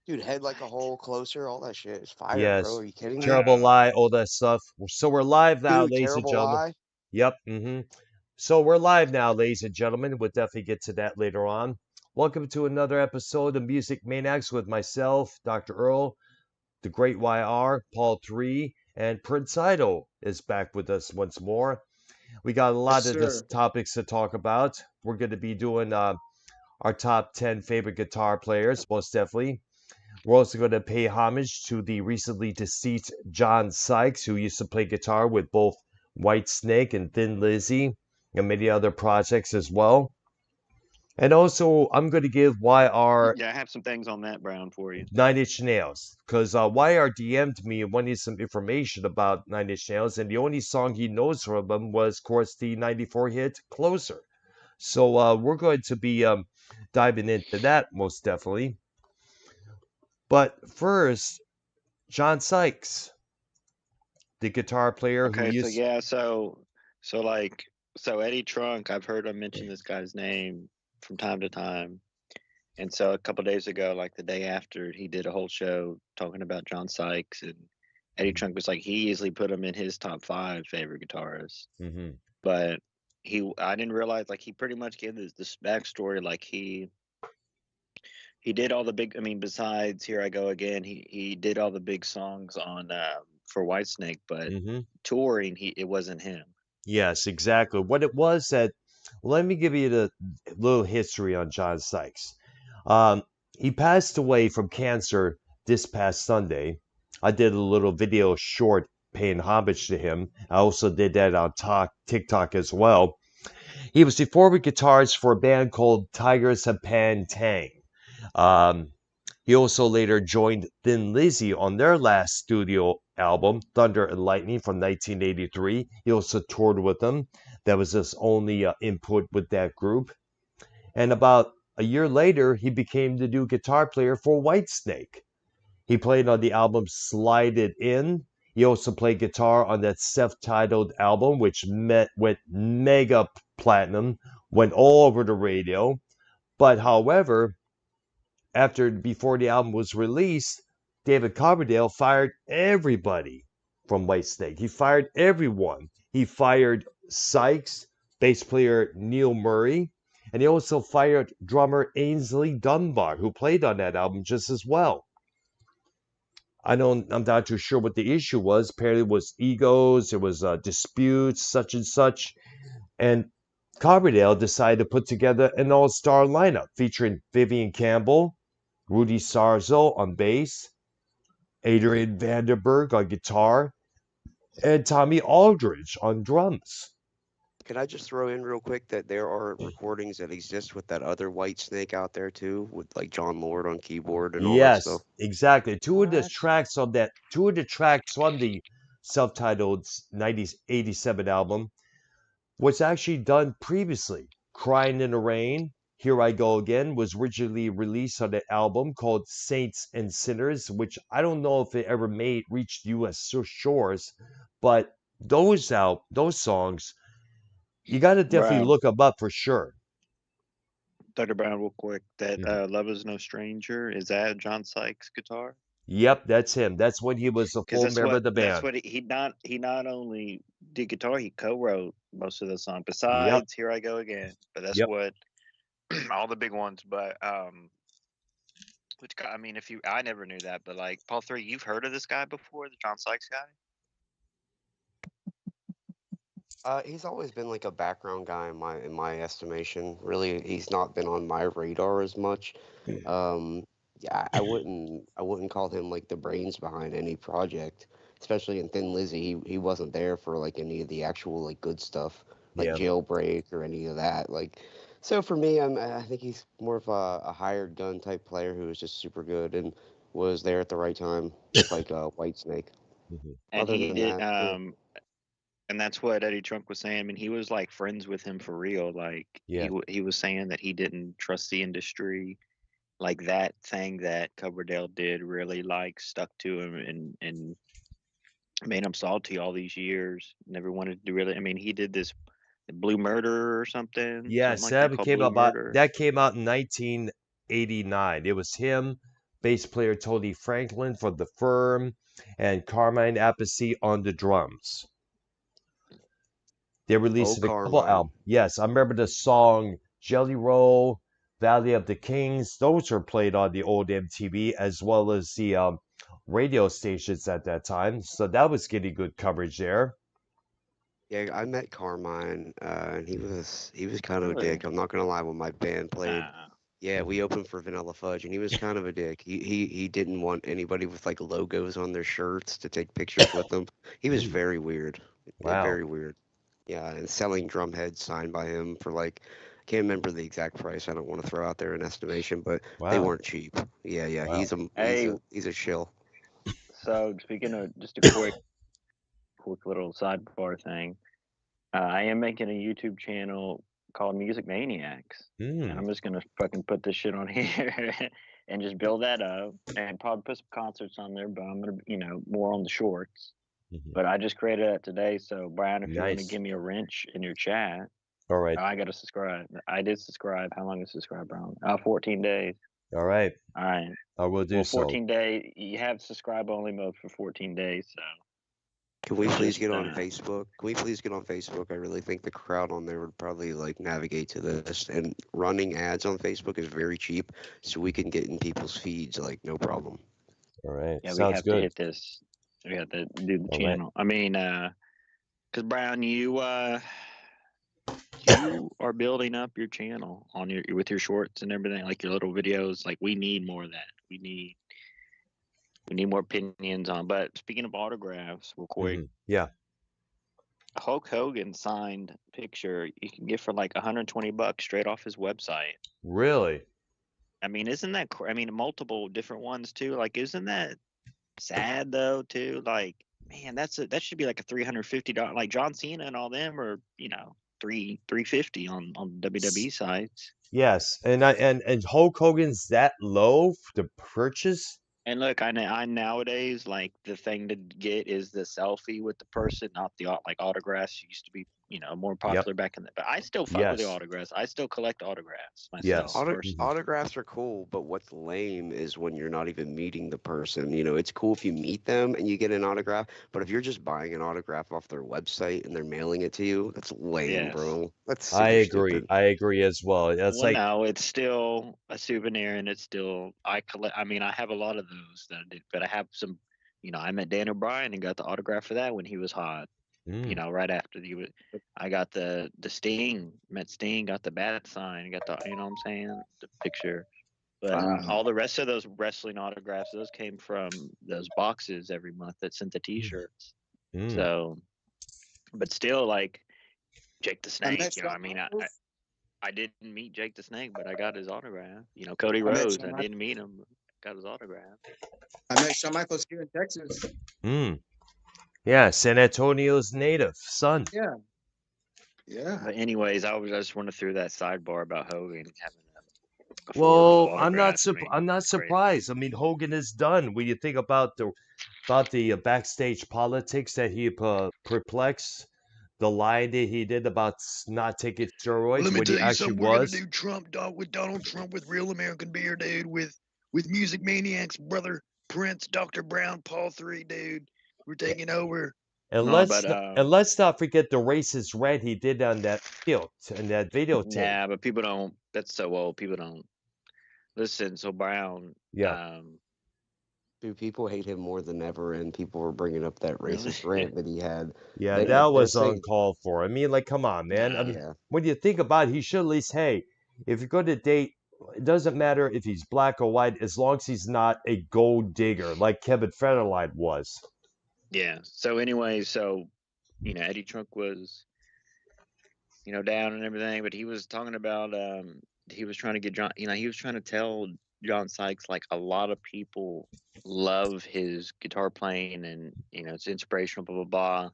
Dude, Head Like a Hole, Closer, all that shit is fire, bro. Yes. Are you kidding me? Terrible Wow. Lie, all that stuff. So we're live now, Dude, ladies and Terrible gentlemen. Lie. Yep. So we're live now, ladies and gentlemen. We'll definitely get to that later on. Welcome to another episode of Music Maniacs with myself, Dr. Earl, the Great YR, Paul 3, and Prince Idol is back with us once more. We got a Yes, lot of this sir. topics to talk about. We're going to be doing our top 10 favorite guitar players, most definitely. We're also going to pay homage to the recently deceased John Sykes, who used to play guitar with both Whitesnake and Thin Lizzy and many other projects as well. And also, I'm going to give YR Yeah, I have some things on that, Brown, for you. Nine Inch Nails because YR DM'd me and wanted some information about Nine Inch Nails, and the only song he knows from them was, of course, the '94 hit "Closer." So we're going to be diving into that most definitely. But first, John Sykes, the guitar player who Okay, so used. yeah, so Eddie Trunk, I've heard him mention this guy's name from time to time. And so a couple days ago, like the day after, he did a whole show talking about John Sykes, and Eddie Trunk was like he easily put him in his top five favorite guitarists. Mhm. But I didn't realize like he pretty much gave this backstory. Like he did all the big. I mean, besides "Here I Go Again," he did all the big songs on for Whitesnake, but Mhm. touring, it wasn't him. Yes, exactly. What it was that. Let me give you the little history on John Sykes. Um, he passed away from cancer this past Sunday. I did a little video short paying homage to him. I also did that on TikTok as well. He was the forward guitarist for a band called Tigers of Pan Tang. Um, he also later joined Thin Lizzy on their last studio album, Thunder and Lightning from 1983. He also toured with them. That was his only input with that group. And about a year later, he became the new guitar player for Whitesnake. He played on the album Slide It In. He also played guitar on that self-titled album, which went mega platinum, went all over the radio. But however, before the album was released, David Coverdale fired everybody from Whitesnake. He fired everyone. He fired Sykes, bass player Neil Murray, and he also fired drummer Ainsley Dunbar, who played on that album just as well. I'm not too sure what the issue was. Apparently, it was egos, there was disputes, such and such, and Coverdale decided to put together an all-star lineup featuring Vivian Campbell, Rudy Sarzo on bass, Adrian Vanderberg on guitar, and Tommy Aldridge on drums. Can I just throw in real quick that there are recordings that exist with that other White Snake out there too, with like John Lord on keyboard and all that Yes, stuff? exactly. What? Two of the tracks on the self-titled 1987 album was actually done previously. Crying in the Rain, Here I Go Again was originally released on an album called Saints and Sinners, which I don't know if it ever reached US shores, but those songs, you got to definitely Brown, look them up for sure. Dr. Brown, real quick. That Mhm. "Love Is No Stranger," is that John Sykes' guitar? Yep, that's him. That's when he was a Because full member of the that's band. what he not only did guitar, he co-wrote most of the songs. Yep, Besides "Here I Go Again," but that's yep. what all the big ones. But I mean, if you, I never knew that, but like Paul three, you've heard of this guy before, the John Sykes guy? He's always been like a background guy in my estimation. Really, he's not been on my radar as much. Um, yeah, I wouldn't call him like the brains behind any project, especially in Thin Lizzy. He wasn't there for like any of the actual like good stuff, like Yeah. Jailbreak or any of that. Like, so for me, I think he's more of a hired gun type player who was just super good and was there at the right time, just like Whitesnake. Mhm. And Other he than did, that, yeah. and that's what Eddie Trunk was saying. I mean, he was like friends with him for real. Like Yeah. he was saying that he didn't trust the industry. Like that thing that Coverdale did really like stuck to him and made him salty all these years. Never wanted to really. I mean, he did this Blue Murder or something Yes, like that, called Blue Murder. that came out in 1989. It was him, bass player Tony Franklin for The Firm, and Carmine Appice on the drums. They released Oh, a couple Carmine. albums. Yes, I remember the song Jelly Roll, Valley of the Kings. Those were played on the old MTV as well as the radio stations at that time. So that was getting good coverage there. Yeah, I met Carmine, and he was kind of a Really? dick. I'm not gonna lie. When my band played, Ah. yeah, we opened for Vanilla Fudge, and he was kind of a dick. He didn't want anybody with like logos on their shirts to take pictures with them. He was Mm, very weird. Yeah, wow. very weird. Yeah, and selling drum heads signed by him for like, I can't remember the exact price. I don't want to throw out there an estimation, but they Wow. weren't cheap. Yeah, yeah, Wow. Hey, he's a shill. so speaking of just a quick little sidebar thing, I am making a YouTube channel called Music Maniacs, and Mm, I'm just gonna fucking put this shit on here and just build that up and probably put some concerts on there. But I'm gonna, more on the shorts. mhm. But I just created that today. So Brian, if you want to Nice. give me a wrench in your chat, All right. I gotta subscribe. I did subscribe. How long is subscribe, Brian? 14 days. All right. All right. I will do Well, so. 14 day. You have subscribe only mode for 14 days. So Can we please just get on Facebook? Can we please get on Facebook? I really think the crowd on there would probably like navigate to this. And running ads on Facebook is very cheap, so we can get in people's feeds like no problem. All right. yeah, we Sounds have to good. hit this. We have to do the All right. channel. I mean, because Brown, you are building up your channel on your with your shorts and everything, like your little videos. Like we need more of that. We need more opinions on. But speaking of autographs, real quick, Yeah. Hulk Hogan signed picture you can get for like $120 straight off his website. Really? I mean, isn't that? I mean, multiple different ones too. Like, isn't that sad though? Too like, man, that should be like a $350. Like John Cena and all them are, 350 on WWE sites. Yes. And Hulk Hogan's that low to purchase? And look, I nowadays like the thing to get is the selfie with the person, not the like autographs. Used to be, more Yep. popular back in the. But I still fuck with the Yes. autographs. I still collect autographs myself Yes. personally. Autographs are cool, but what's lame is when you're not even meeting the person. You know, it's cool if you meet them and you get an autograph, but if you're just buying an autograph off their website and they're mailing it to you, that's lame, Yes. bro. That's I super agree. stupid. I agree as well. That's Well, like, no, it's still a souvenir, and it's still I collect. I mean, I have a lot of those that I did, but I have some. I met Dan O'Brien and got the autograph for that when he was hot. mm, Right after I got the Sting, met Sting, got the bat sign, got the, what I'm saying, the picture. But Wow. all the rest of those wrestling autographs, those came from those boxes every month that sent the T-shirts. mm. So, but still, like Jake the I Snake, met Shawn I mean, Michaels. I didn't meet Jake the Snake, but I got his autograph. Cody I met Rhodes, Shawn I Michaels. didn't meet him, but got his autograph. I met Shawn Michaels here in Texas. Mm. Yeah, San Antonio's native son. Yeah, yeah. But anyways, I just want to throw that sidebar about Hogan having a affordable Well, autograph. I I'm mean, not it's crazy. surprised. I mean, Hogan is done. When you think about the backstage politics that he perplexed, the lie that he did about not taking Well, steroids let me when he tell you actually something. We're gonna was. do Trump dog with Donald Trump with Real American Beer, dude. With Music Maniacs, brother Prince, Dr. Brown, Paul 3, dude. We're taking over. And No, but let's not forget the racist rant he did on that videotape. nah, but people don't. That's so old. People don't listen. So Brown, Yeah. Dude, people hate him more than ever, and people were bringing up that really, racist rant that he had. Yeah, They that they're was saying, uncalled for. I mean, like, come on, man. I nah. mean, yeah, when you think about it, he should at least, hey, if you're going to date, it doesn't matter if he's black or white, as long as he's not a gold digger like Kevin Federline was. Yeah. So anyway, Eddie Trunk was, down and everything, but he was talking about he was trying to get John, he was trying to tell John Sykes like a lot of people love his guitar playing and it's inspirational, blah blah blah.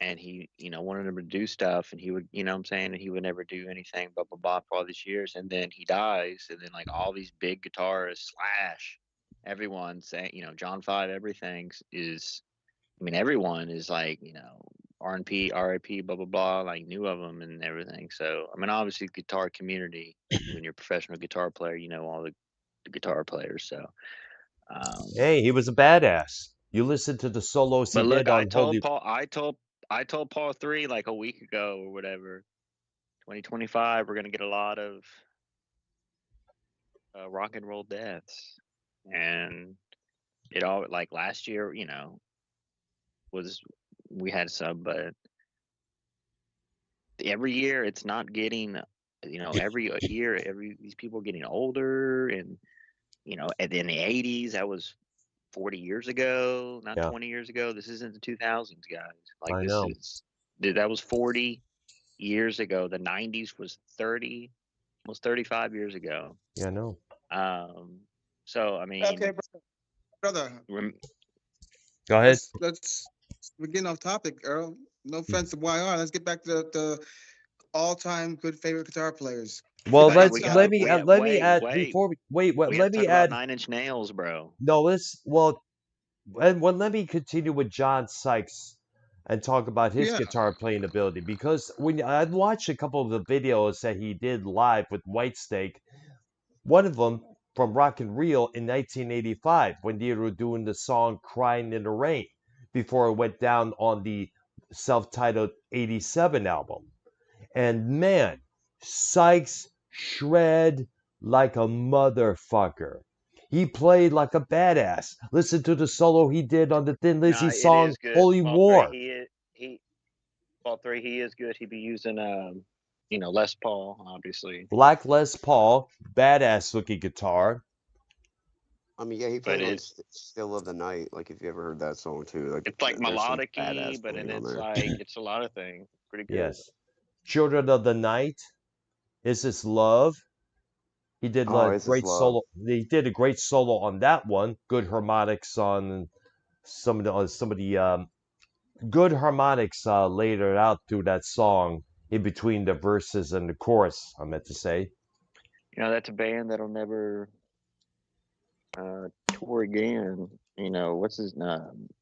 And he, wanted him to do stuff and he would, what I'm saying, and he would never do anything, blah blah blah for all these years. And then he dies, and then like all these big guitarists slash everyone saying, John Five, everything is I mean, everyone is like, R&P, RIP, blah, blah, blah, like knew of them and everything. So, I mean, obviously, guitar community, when you're a professional guitar player, you know all the guitar players. So, Hey, he was a badass. You listen to the solos he But did look, on Holy. I told Paul 3 like a week ago or whatever. 2025, we're gonna get a lot of rock and roll deaths, and it all like last year, was we had some, but every year it's not getting, every year these people are getting older, and and in the 80s that was 40 years ago, not Yeah, 20 years ago. This isn't the 2000s, guys. Like I this know. is that was 40 years ago. The 90s was 30, almost 35 years ago. Yeah, I know. So I Okay, mean, brother. Go ahead. We're getting off topic, Earl. No offense to YR. Let's get back to the all-time good favorite guitar players. Well, Get back we to gotta topic. let me wait, add wait. before We have let to me talk about add. 9 Inch Nails, bro. No, let me continue with John Sykes and talk about his Yeah. guitar playing ability, because when I'd watched a couple of the videos that he did live with Whitesnake, one of them from Rock and Reel in 1985 when they were doing the song "Crying in the Rain" before it went down on the self-titled '87 album. And man, Sykes shred like a motherfucker. He played like a badass. Listen to the solo he did on the Thin Lizzy Nah, it song is good. "Holy Paul 3, War." he Paul 3, he is good. He'd be using Les Paul, obviously. Black Les Paul, badass looking guitar. I mean, yeah, he But played on Still of the Night. Like, if you ever heard that song too, like, it's like there's some melodic-y, badass but then playing on it's there. like it's a lot of things. Pretty good. Yes. Children of the Night. Is This Love? He did Oh, a Is This great Love? solo. He did a great solo on that one. Good harmonics on some of the good harmonics later out through that song in between the verses and the chorus. I meant to say. That's a band that'll never tour again. What's his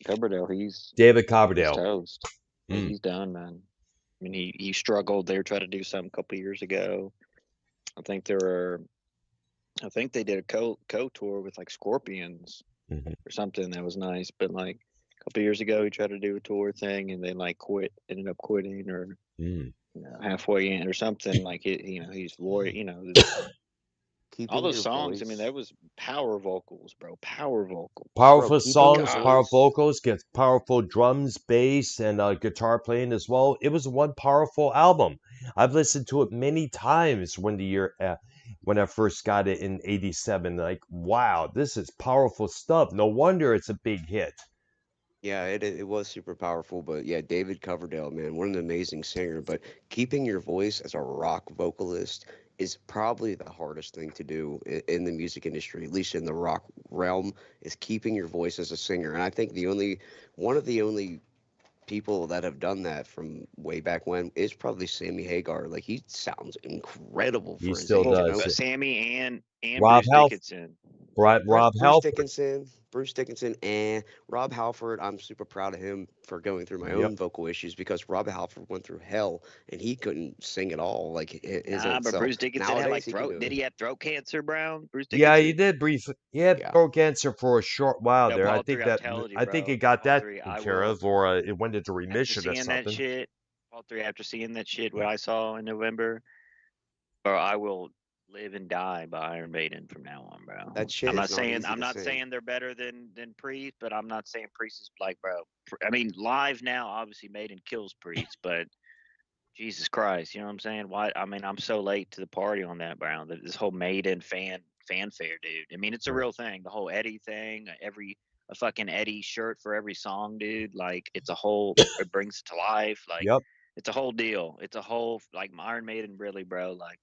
Coverdale? David He's Coverdale. toast. Yeah, Mm. he's done, man. I mean, he struggled. They were trying to do something a couple years ago. I think there were. I think they did a co tour with like Scorpions Mhm. or something that was nice. But like a couple years ago, he tried to do a tour thing and then like ended up quitting or Mm. halfway in or something. Like he's warrior. All Keeping those your songs. I mean, that voice, was power vocals, bro. Power vocals. bro. Powerful Keeping your songs, power God, voice. vocals, get powerful drums, bass, and guitar playing as well. It was one powerful album. I've listened to it many times when I first got it in '87. Like, wow, this is powerful stuff. No wonder it's a big hit. Yeah, it was super powerful, but yeah, David Coverdale, man, what an amazing singer. But keeping your voice as a rock vocalist is probably the hardest thing to do in the music industry, at least in the rock realm, is keeping your voice as a singer. And I think one of the only people that have done that from way back when is probably Sammy Hagar. Like, he sounds incredible He for his still age, you well, know? does. Sammy and Rob Bruce Half, Dickinson. Rob Halford. Bruce Dickinson, and Rob Halford. I'm super proud of him for going through my Yep. own vocal issues because Rob Halford went through hell and he couldn't sing at all, like his Nah, own but self. Bruce Dickinson had Nowadays, like he can throat. do Did it. he have throat cancer, Brown? Bruce Yeah, he Dickinson. did briefly. He had Yeah. throat cancer for a short while Yo, there. Paul 3, I'm telling you, I think he bro. got Paul that 3, taken I care will. of, or it went into After remission or seeing that something. shit, Paul 3, after seeing that shit, what I saw in November, bro, I will live and die by Iron Maiden from now on, bro. That shit I'm is not not saying easy to sing. they're better than Priest, but I'm not saying Priest is like, bro. I mean, live now, obviously Maiden kills Priest, but Jesus Christ, you know what I'm saying? Why? I mean, I'm so late to the party on that, Brown. This whole Maiden fanfare, dude. I mean, it's a Yeah. real thing. The whole Eddie thing, a fucking Eddie shirt for every song, dude. Like, it's a whole. It brings it to life. Like, Yep. it's a whole deal. It's a whole like Iron Maiden, really, bro. Like,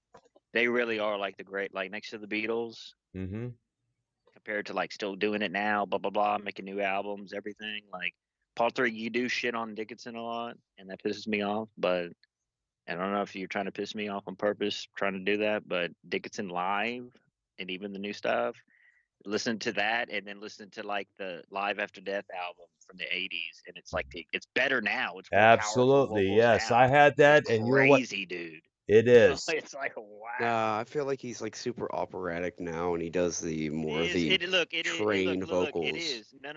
they really are like the great, like next to the Beatles, Mm-hmm. compared to like still doing it now, blah blah blah, making new albums, everything. Like, Paul 3, you do shit on Dickinson a lot, and that pisses me off, but. I don't know if you're trying to piss me off on purpose, trying to do that, but Dickinson live and even the new stuff, listen to that and then listen to like the Live After Death album from the '80s, and it's like it's better now. It's more powerful Absolutely. vocals Yes, I now. had It's that, and you know what? crazy, dude. It is. It's like wow. Nah, I feel like he's like super operatic now, and he does the more of Is the it look it is trained look it vocals. is no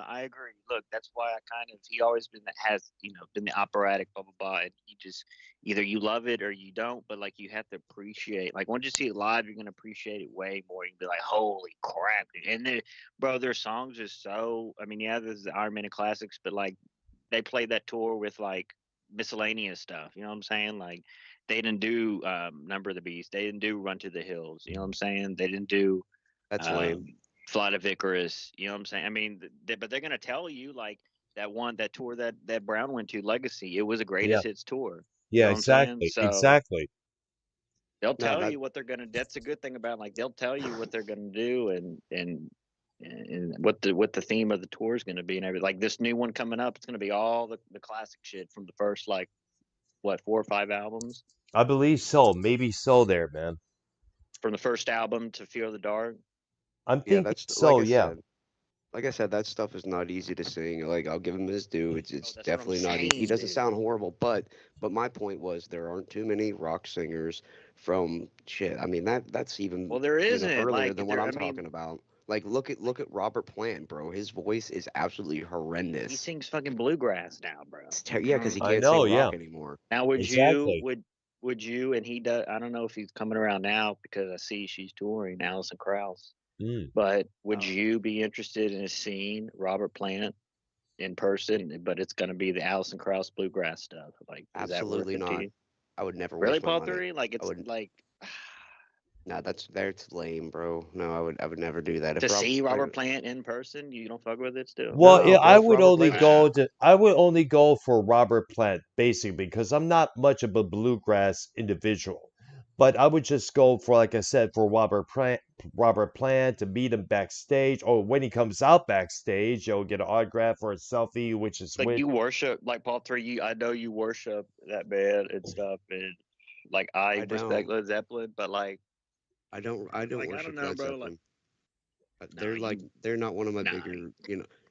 I agree. Look, that's why I kind of he always been that has been the operatic blah blah blah. And you just either you love it or you don't. But like you have to appreciate like once you see it live, you're gonna appreciate it way more. You can be like, holy crap, dude. And bro, their songs are so. I mean, yeah, this is the Iron Maiden classics, but like they played that tour with like miscellaneous stuff. You know what I'm saying? Like they didn't do Number of the Beast. They didn't do Run to the Hills. You know what I'm saying? They didn't do That's lame. Flight of Icarus. You know what I'm saying? I mean, but they're gonna tell you like that tour that Brown went to, Legacy. It was a Yeah. greatest hits tour. You Yeah, know what I'm saying? exactly. So Exactly. they'll No, tell that you what they're gonna. That's a good thing about like they'll tell you what they're gonna do and what the theme of the tour is gonna be and everything. Like this new one coming up, it's gonna be all the classic shit from the first like what 4 or 5 albums I believe so. Maybe so there, man. from the first album to Fear of the Dark. I'm yeah, thinking that's so, yeah. like I said, that stuff is not easy to sing. Like I'll give him his due. Oh, It's that's what I'm definitely not. He saying, doesn't dude. sound horrible, but my point was there aren't too many rock singers from shit. I mean that's even Well, there isn't earlier like than what there. I'm I mean, talking about. Like look at Robert Plant, bro. His voice is absolutely he horrendous. sings fucking bluegrass now, bro. You Yeah, know what because I'm he I can't know, sing yeah. rock anymore. Now, would you Exactly. would you and he does? I don't know if he's coming around now because I see she's touring Alison Krauss. Mm. But would Oh, you be interested in seeing Robert Plant in person? But it's going to be the Alison Krauss bluegrass stuff. Like, is that worth absolutely it to not. you? I would never Really, waste my Paul money. Three? Like, I it's would. like Nah, that's lame, bro. No, I would never do that. to If see Robert Robert Plant, Plant in person. You don't fuck with it still. Well, no, yeah, bro. If Robert Plant was Wow. I would only go for Robert Plant, basically, because I'm not much of a bluegrass individual. But I would just go for, like I said, for Robert Plant to meet him backstage, or when he comes out backstage, you'll get an autograph or a selfie, which is Like with. you worship, like Paul Three. I know you worship that band and stuff, and like I I respect don't. Led Zeppelin, but I don't I don't worship know, Led bro. Like, Zeppelin. nah, They're not one of my nah, bigger.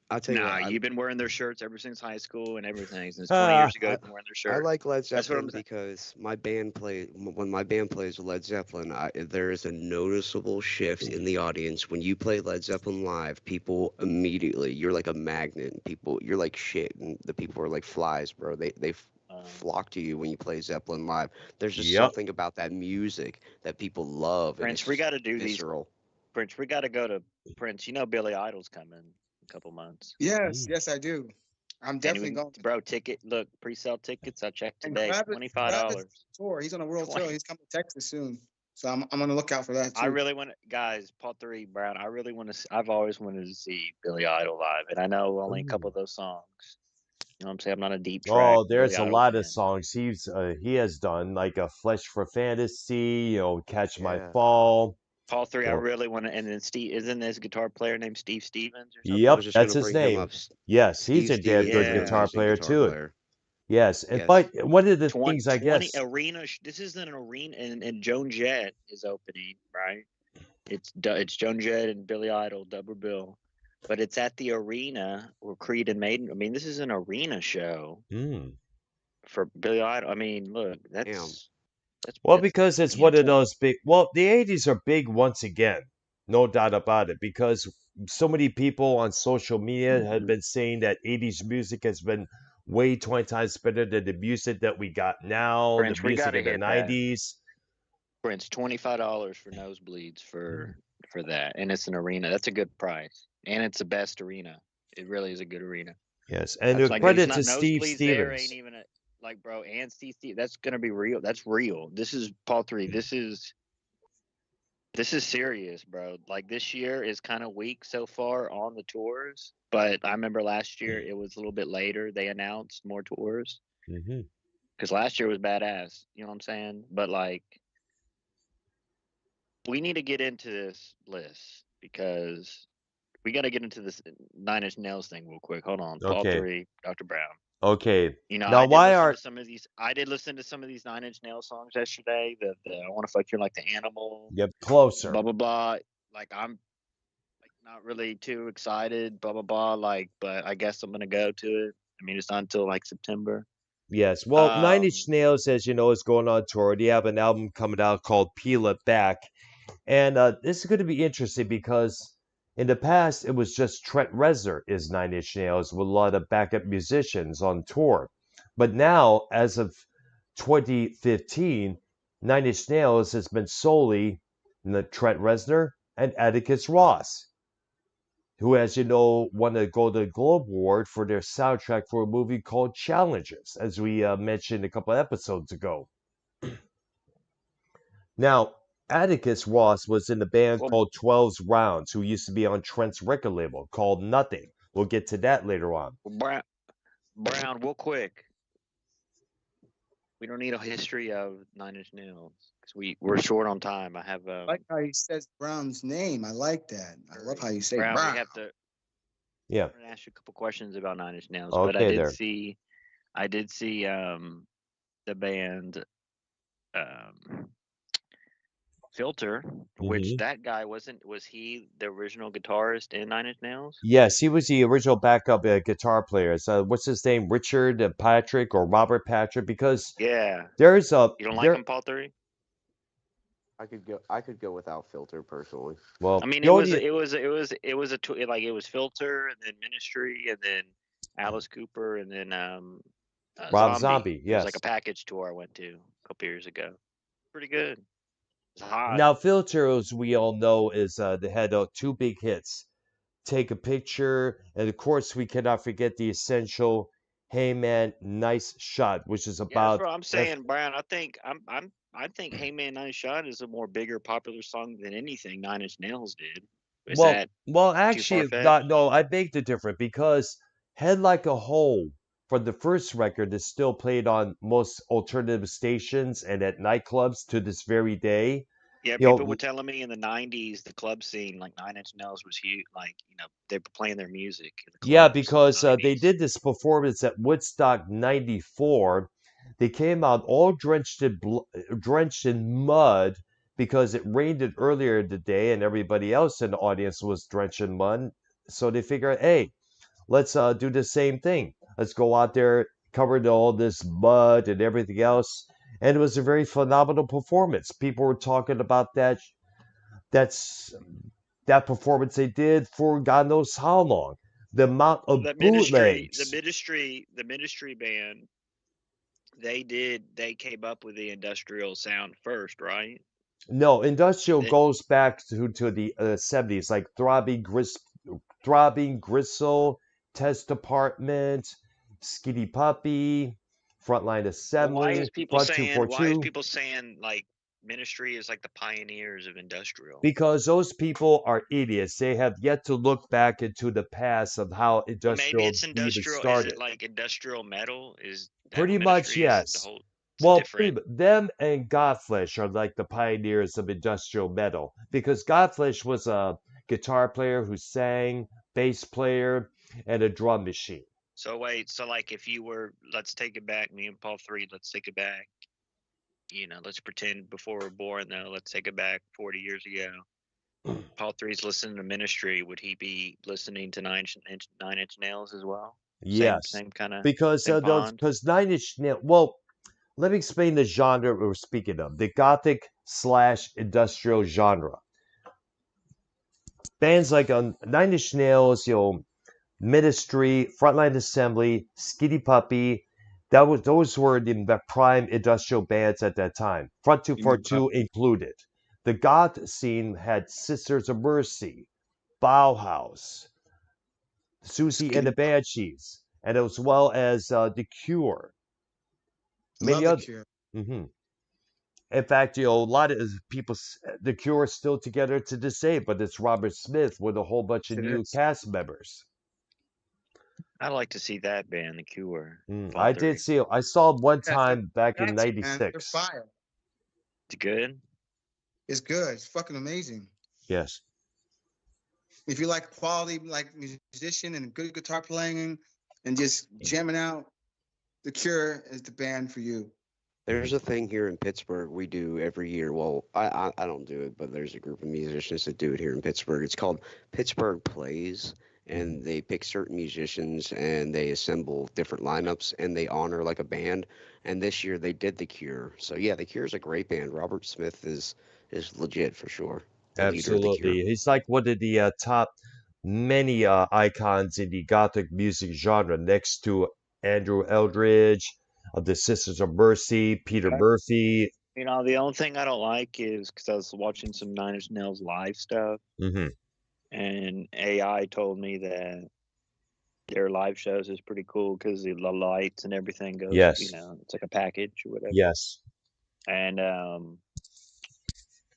I'll tell you nah. what. You've been wearing their shirts ever since high school and everything. Since 20 Ah, years ago, I you've been wearing their I shirt. like Led That's what I'm Zeppelin saying. because when my band plays Led Zeppelin, there is a noticeable shift in the audience when you play Led Zeppelin live. People immediately, you're like a magnet. People, you're like shit, and the people are like flies, bro. They flock to you when you play Zeppelin live. There's just yep. something about that music that people love, and it's Prince, we just got to do these. visceral. Prince, we got to go to Prince. You know, Billy Idol's coming in a couple months. Yes, Mm. yes, I do. I'm And definitely going to. bro, ticket, look, pre-sale tickets. I checked And today, Travis $25. tour. He's on a world tour. 20. He's coming to Texas soon, so I'm on the lookout for that I too. really want to, guys, Paul Three Brown. I really want to. I've always wanted to see Billy Idol live, and I know only a couple Ooh. of those songs. You know what I'm saying? I'm not a deep track Oh, Billy there's a Idol lot of fan. songs he has done, like a Flesh for Fantasy, Catch My Yeah, Fall. Paul Three, I You know, really want to. And then Steve, isn't this guitar player named Steve Stevens or I something? yep, was just that's gonna his bring him name. up. Yes, he's Steve a damn Stevens good is an Yeah, guitar amazing player guitar too. player. Yes, and Yes. but one of the 20, things I 20 guess, arena. This is an arena, and Joan Jett is opening, right? It's Joan Jett and Billy Idol, double bill, but it's at the arena where Creed and Maiden. I mean, this is an arena show mm, for Billy Idol. I mean, look, Damn. well, because it's one of 20. those big. Well, the '80s are big once again, no doubt about it. Because so many people on social media have been saying that '80s music has been way 20 times better than the music that we got now, the Prince, we got music to in the hit that. '90s. Prince, $25 for nosebleeds for that, and it's an arena. That's a good price, and it's the best arena. It really is a good arena. Yes, and a That's Like there's credit not to amazing. Steve nosebleeds there. Ain't Stevens. even a like, bro. And Steve, that's gonna be real. That's real. This is Paul Three. This is serious, bro. Like this year is kind of weak so far on the tours, but I remember last year it was a little bit later. They announced more tours Hmm. because last year was badass. You know what I'm saying? But like, we need to get into this list because we got to get into this Nine Inch Nails thing real quick. Hold on, Paul Okay, Three, Dr. Brown. okay. You know, Now, I did why listen to are some of these. I did listen to some of these Nine Inch Nails songs yesterday. The I want to fuck you like the animal, you closer? blah blah blah. Like I'm like not really too excited, blah blah blah. Like, but I guess I'm gonna go to it. I mean, it's not until like September. Yes. Well, Nine Inch Um, Nails, as you know, is going on tour. They have an album coming out called Peel It Back. And this is going to be interesting because in the past, it was just Trent Reznor is Nine Inch Nails with a lot of backup musicians on tour. But now, as of 2015, Nine Inch Nails has been solely Trent Reznor and Atticus Ross, who, as you know, won a Golden Globe Award for their soundtrack for a movie called Challenges, as we mentioned a couple episodes ago. Now, Atticus Ross was in a band well, called 12's Rounds, who used to be on Trent's record label called Nothing. We'll get to that later on. Brown, real quick. We don't need a history of Nine Inch Nails because we're short on time. I have I like how he says Brown's name. I like that. I love how you say Brown. Brown. We have to. Yeah. I'm gonna ask you a couple questions about Nine Inch Nails, but Okay, there. I did see the band um Filter, which Hmm. that guy was he the original guitarist in Nine Inch Nails? Yes, he was the original backup guitar player. So, what's his name? Richard Patrick or Robert Patrick? Because Yeah. there's a You don't like there. him, Paul Three? I could go without Filter personally. I Well, mean, the only like it was Filter and then Ministry and then Alice Cooper and then Rob Zombie. Zombie. It was like a Yes. package tour I went to a couple years ago. Pretty good. It's hot. Now, Filter, as we all know, is they had two big hits. Take a picture, and of course, we cannot forget the essential "Hey Man, Nice Shot," which is Yeah, that's about what I'm that's saying, Brian. I think "Hey Man, Nice Shot" is a more bigger popular song than anything Nine Inch Nails did. Is well, that well, too far actually, not. fetched? No, I beg to differ because "Head Like a Hole" for the first record is still played on most alternative stations and at nightclubs to this very day. Yeah, You people were know, telling me in the '90s the club scene, like Nine Inch Nails, was huge. Like they were playing their music in the yeah, clubs in the because they '90s. did this performance at Woodstock '94. They came out all drenched in mud because it rained it earlier in the day, and everybody else in the audience was drenched in mud. So they figured, hey, let's do the same thing. Let's go out there covered in all this mud and everything else. And it was a very phenomenal performance. People were talking about that's that performance they did for God knows how long. The amount Well, of bootlegs. the Ministry band, they came up with the industrial sound first, right? No, industrial That goes back to the 70s, like Throbbing Gristle, Test Department, Skitty Puppy, Frontline Well, Assembly, Front why is 242, people saying like Ministry is like the pioneers of industrial? because those people are idiots. They have yet to look back into the past of how Well, maybe industrial it's even industrial. Is it started. like industrial metal? Is that Pretty what much, Ministry is? The yes. whole it's a Well, different. them and Godflesh are like the pioneers of industrial metal because Godflesh was a guitar player who sang, bass player, and a drum machine. So wait, so like if you were, let's take it back, me and Paul Three, let's take it back. Let's pretend before we're born though. Let's take it back 40 years ago. Paul Three's listening to Ministry. Would he be listening to Nine Inch Nails as well? Yes, Same kind of because same pond. Nine Inch Nails. Well, let me explain the genre we're speaking of: the gothic slash industrial genre. Bands like Nine Inch Nails, Ministry, Frontline Assembly, Skitty Puppy. Those were the prime industrial bands at that time. Front You know, 242 included. The goth scene had Sisters of Mercy, Bauhaus, Susie and the Skitty. Banshees, and as well as The Cure. Love Many the other. Cure. Mhm. In fact, a lot of people, The Cure is still together to this day, but it's Robert Smith with a whole bunch of It new is. cast members. I'd like to see that band, The Cure. Paul I did Three. see it. I saw it one Yeah, time back in catchy, man. They're '96. fire. It's good. It's good. It's fucking amazing. Yes. If you like quality, like musician and good guitar playing and just jamming out, The Cure is the band for you. There's a thing here in Pittsburgh we do every year. Well, I don't do it, but there's a group of musicians that do it here in Pittsburgh. It's called Pittsburgh Plays, Mhm. and they pick certain musicians and they assemble different lineups and they honor like a band. And this year they did The Cure. So yeah, The Cure is a great band. Robert Smith is legit for sure. The leader of The Cure. Absolutely. He's like one of the top many icons in the Gothic music genre next to Andrew Eldridge, of the Sisters of Mercy, Peter I, Murphy. the only thing I don't like is because I was watching some Nine Inch Nails live stuff, Hmm. and AI told me that their live shows is pretty cool because the lights and everything goes, Yes, it's like a package or whatever. yes. And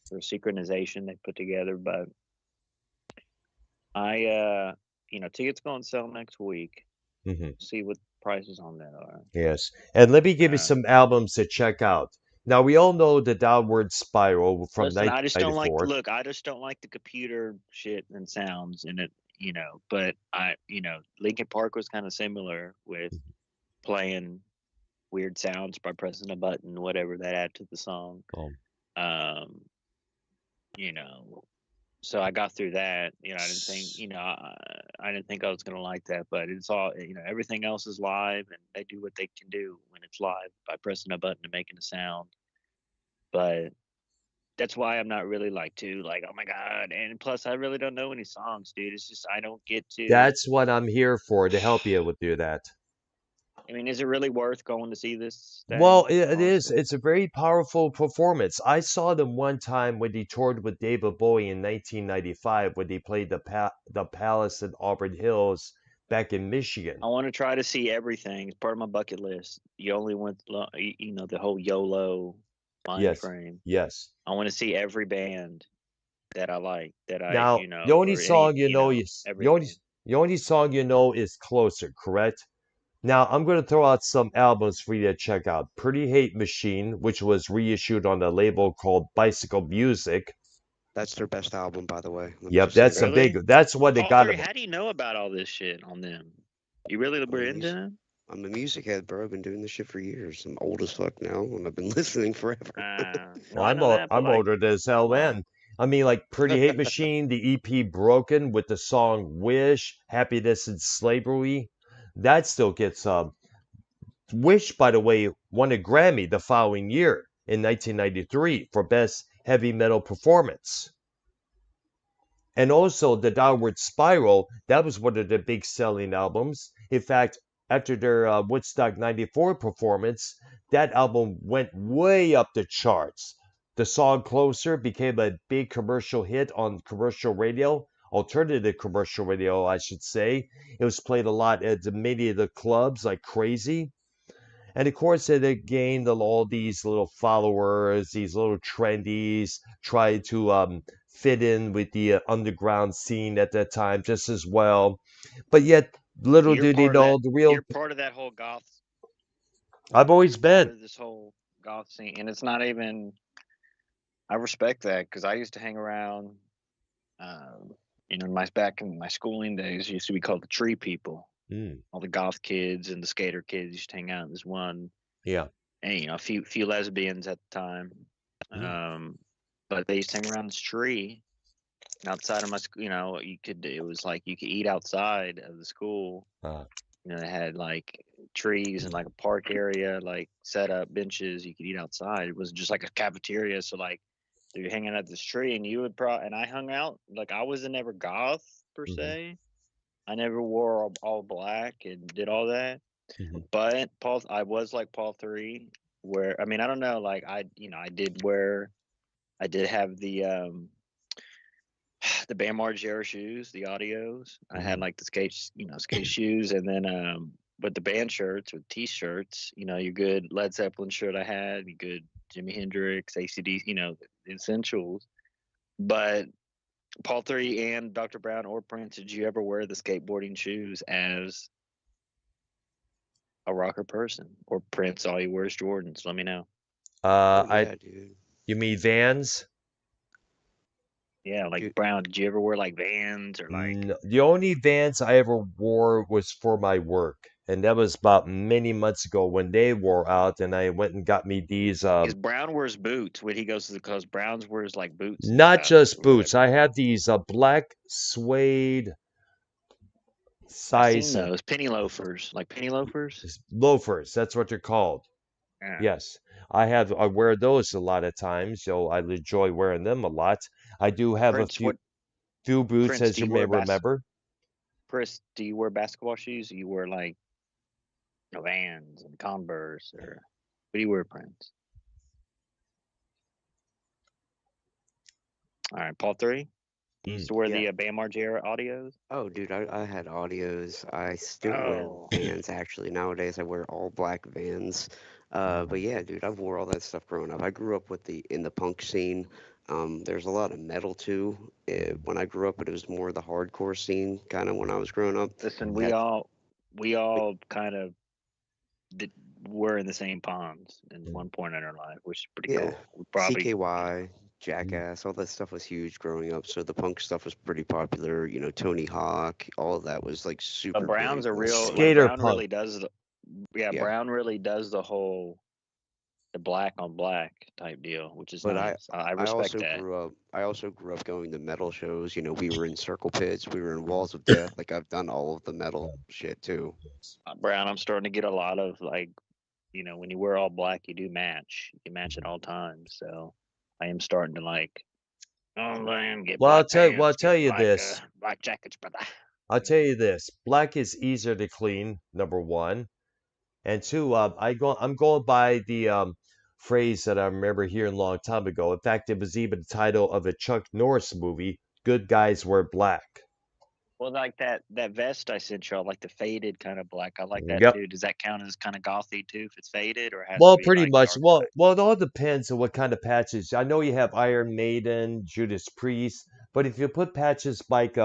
for synchronization they put together. But tickets go on sale next week. Hmm. See what prices on that are. Yes. And let me give you Uh, some albums to check out. Now, we all know the Downward Spiral from Listen, I just don't like 1994. I just don't like the computer shit and sounds in it. But Linkin Park was kind of similar with playing weird sounds by pressing a button, whatever that add to the song. Oh. Um, you know, so I got through that. I didn't think, I didn't think I was gonna like that, but it's all, everything else is live, and they do what they can do when it's live by pressing a button and making a sound. But that's why I'm not really like, oh my god. And plus, I really don't know any songs, dude. It's just I don't get to. That's what I'm here for, to help you with do that. I mean, is it really worth going to see this Well, thing? it is. Honestly, It's a very powerful performance. I saw them one time when they toured with David Bowie in 1995 when they played the Palace in Auburn Hills back in Michigan. I want to try to see everything. It's part of my bucket list. You only want, the whole YOLO mind Yes, frame. yes. I want to see every band that I like, that Now, the only or any, song you know is everything. the only song you know is Closer, correct? Now, I'm going to throw out some albums for you to check out. Pretty Hate Machine, which was reissued on a label called Bicycle Music. That's their best album, by the way. Let me Yep, just say that's a that. big. Really? That's what they Paul got. 3, how do you know about all this shit on them? You really I'm were a into music them? I'm a music head, bro. I've been doing this shit for years. I'm old as fuck now, and I've been listening forever. Well, I know that, but I'm like, older than come hell, on. man. I mean, like Pretty Hate Machine, the EP Broken with the song Wish, Happiness and Slavery. That still gets Wish, by the way, won a Grammy the following year in 1993 for Best Heavy Metal Performance. And also the Downward Spiral, that was one of the big selling albums. In fact, after their Woodstock 94 performance, that album went way up the charts. The song Closer became a big commercial hit on commercial radio, alternative commercial radio, I should say. It was played a lot at many of the clubs like crazy. And of course, it gained all these little followers, these little trendies, tried to fit in with the underground scene at that time just as well. But yet, little You're do they part of that. know the real. You're part of that whole goth. I've always You're part been. of this whole goth scene, and it's not even. I respect that because I used to hang around. Back in my schooling days, used to be called the Tree People. Mm, All the goth kids and the skater kids used to hang out in this one, yeah. and a few lesbians at the time. Mm, But they used to hang around this tree outside of my school. It was like you could eat outside of the school. uh, They had like trees and like a park area, like set up benches. You could eat outside. It was just like a cafeteria. So like you're hanging at this tree, and you would and I hung out. Like I wasn't never goth per mhm, se. I never wore all black and did all that. mhm, But I was like Paul 3, where I don't know. Like I did have the Bam Margera shoes, the audios. I had mhm, like the skate shoes, and then but the band shirts with t-shirts, your good Led Zeppelin shirt I had, your good Jimi Hendrix, ACD, the essentials. But Paul 3 and Dr. Brown or Prince, did you ever wear the skateboarding shoes as a rocker person? Or Prince, all you wear is Jordans? Let me know. Oh I yeah, dude. you mean Vans? Yeah, like Dude, Brown, did you ever wear like Vans or like The only Vans I ever wore was for my work, and that was about many months ago when they wore out, and I went and got me these. because Brown wears boots when he goes to the coast. Brown's wears like boots and Not stuff just or boots. whatever. I had these black suede. I've seen size those penny loafers, like penny loafers. loafers. That's what they're called. Yeah. Yes, I wear those a lot of times, so I enjoy wearing them a lot. I do have a Prince, what few boots, Prince? as Do you you may wear remember. Chris? Do you wear basketball shoes? Or you wear like Vans and Converse, or what do you wear, Prince? All right, Paul 3. You used to wear Yeah. the Bam Margera audios. Oh, dude, I had audios. I still wear Oh, Vans actually. Nowadays, I wear all black Vans. But yeah, dude, I've wore all that stuff growing up. I grew up with in the punk scene. There's a lot of metal too. When I grew up, it was more the hardcore scene, kind of when I was growing up. listen, That, we all kind of did, were in the same ponds in one point in our life, which is pretty yeah, cool. We probably, CKY, Jackass, all that stuff was huge growing up. So the punk stuff was pretty popular. Tony Hawk, all of that was like but super Brown's big a when I real grew up. like Skater Brown punk. really does the yeah Yeah. Brown really does the whole the black on black type deal, which is But nice. I respect that. I also grew up going to metal shows. We were in circle pits, we were in walls of death. Like I've done all of the metal shit too. Brown, I'm starting to get a lot of like, when you wear all black, you do match. You match at all times. So I am starting to like, oh man, get Well, black I'll pants, get tell you this. black jackets, brother. I'll tell you this. Black is easier to clean, number one. And two, I'm going by the phrase that I remember hearing a long time ago. In fact, it was even the title of a Chuck Norris movie, Good Guys Wear Black. Well, like that vest I sent y'all, like the faded kind of black. I like that Yep. too. Does that count as kind of gothy too if it's faded, or it has to Well, be pretty like much. dark Well, black? well, it all depends on what kind of patches. I know you have Iron Maiden, Judas Priest, but if you put patches like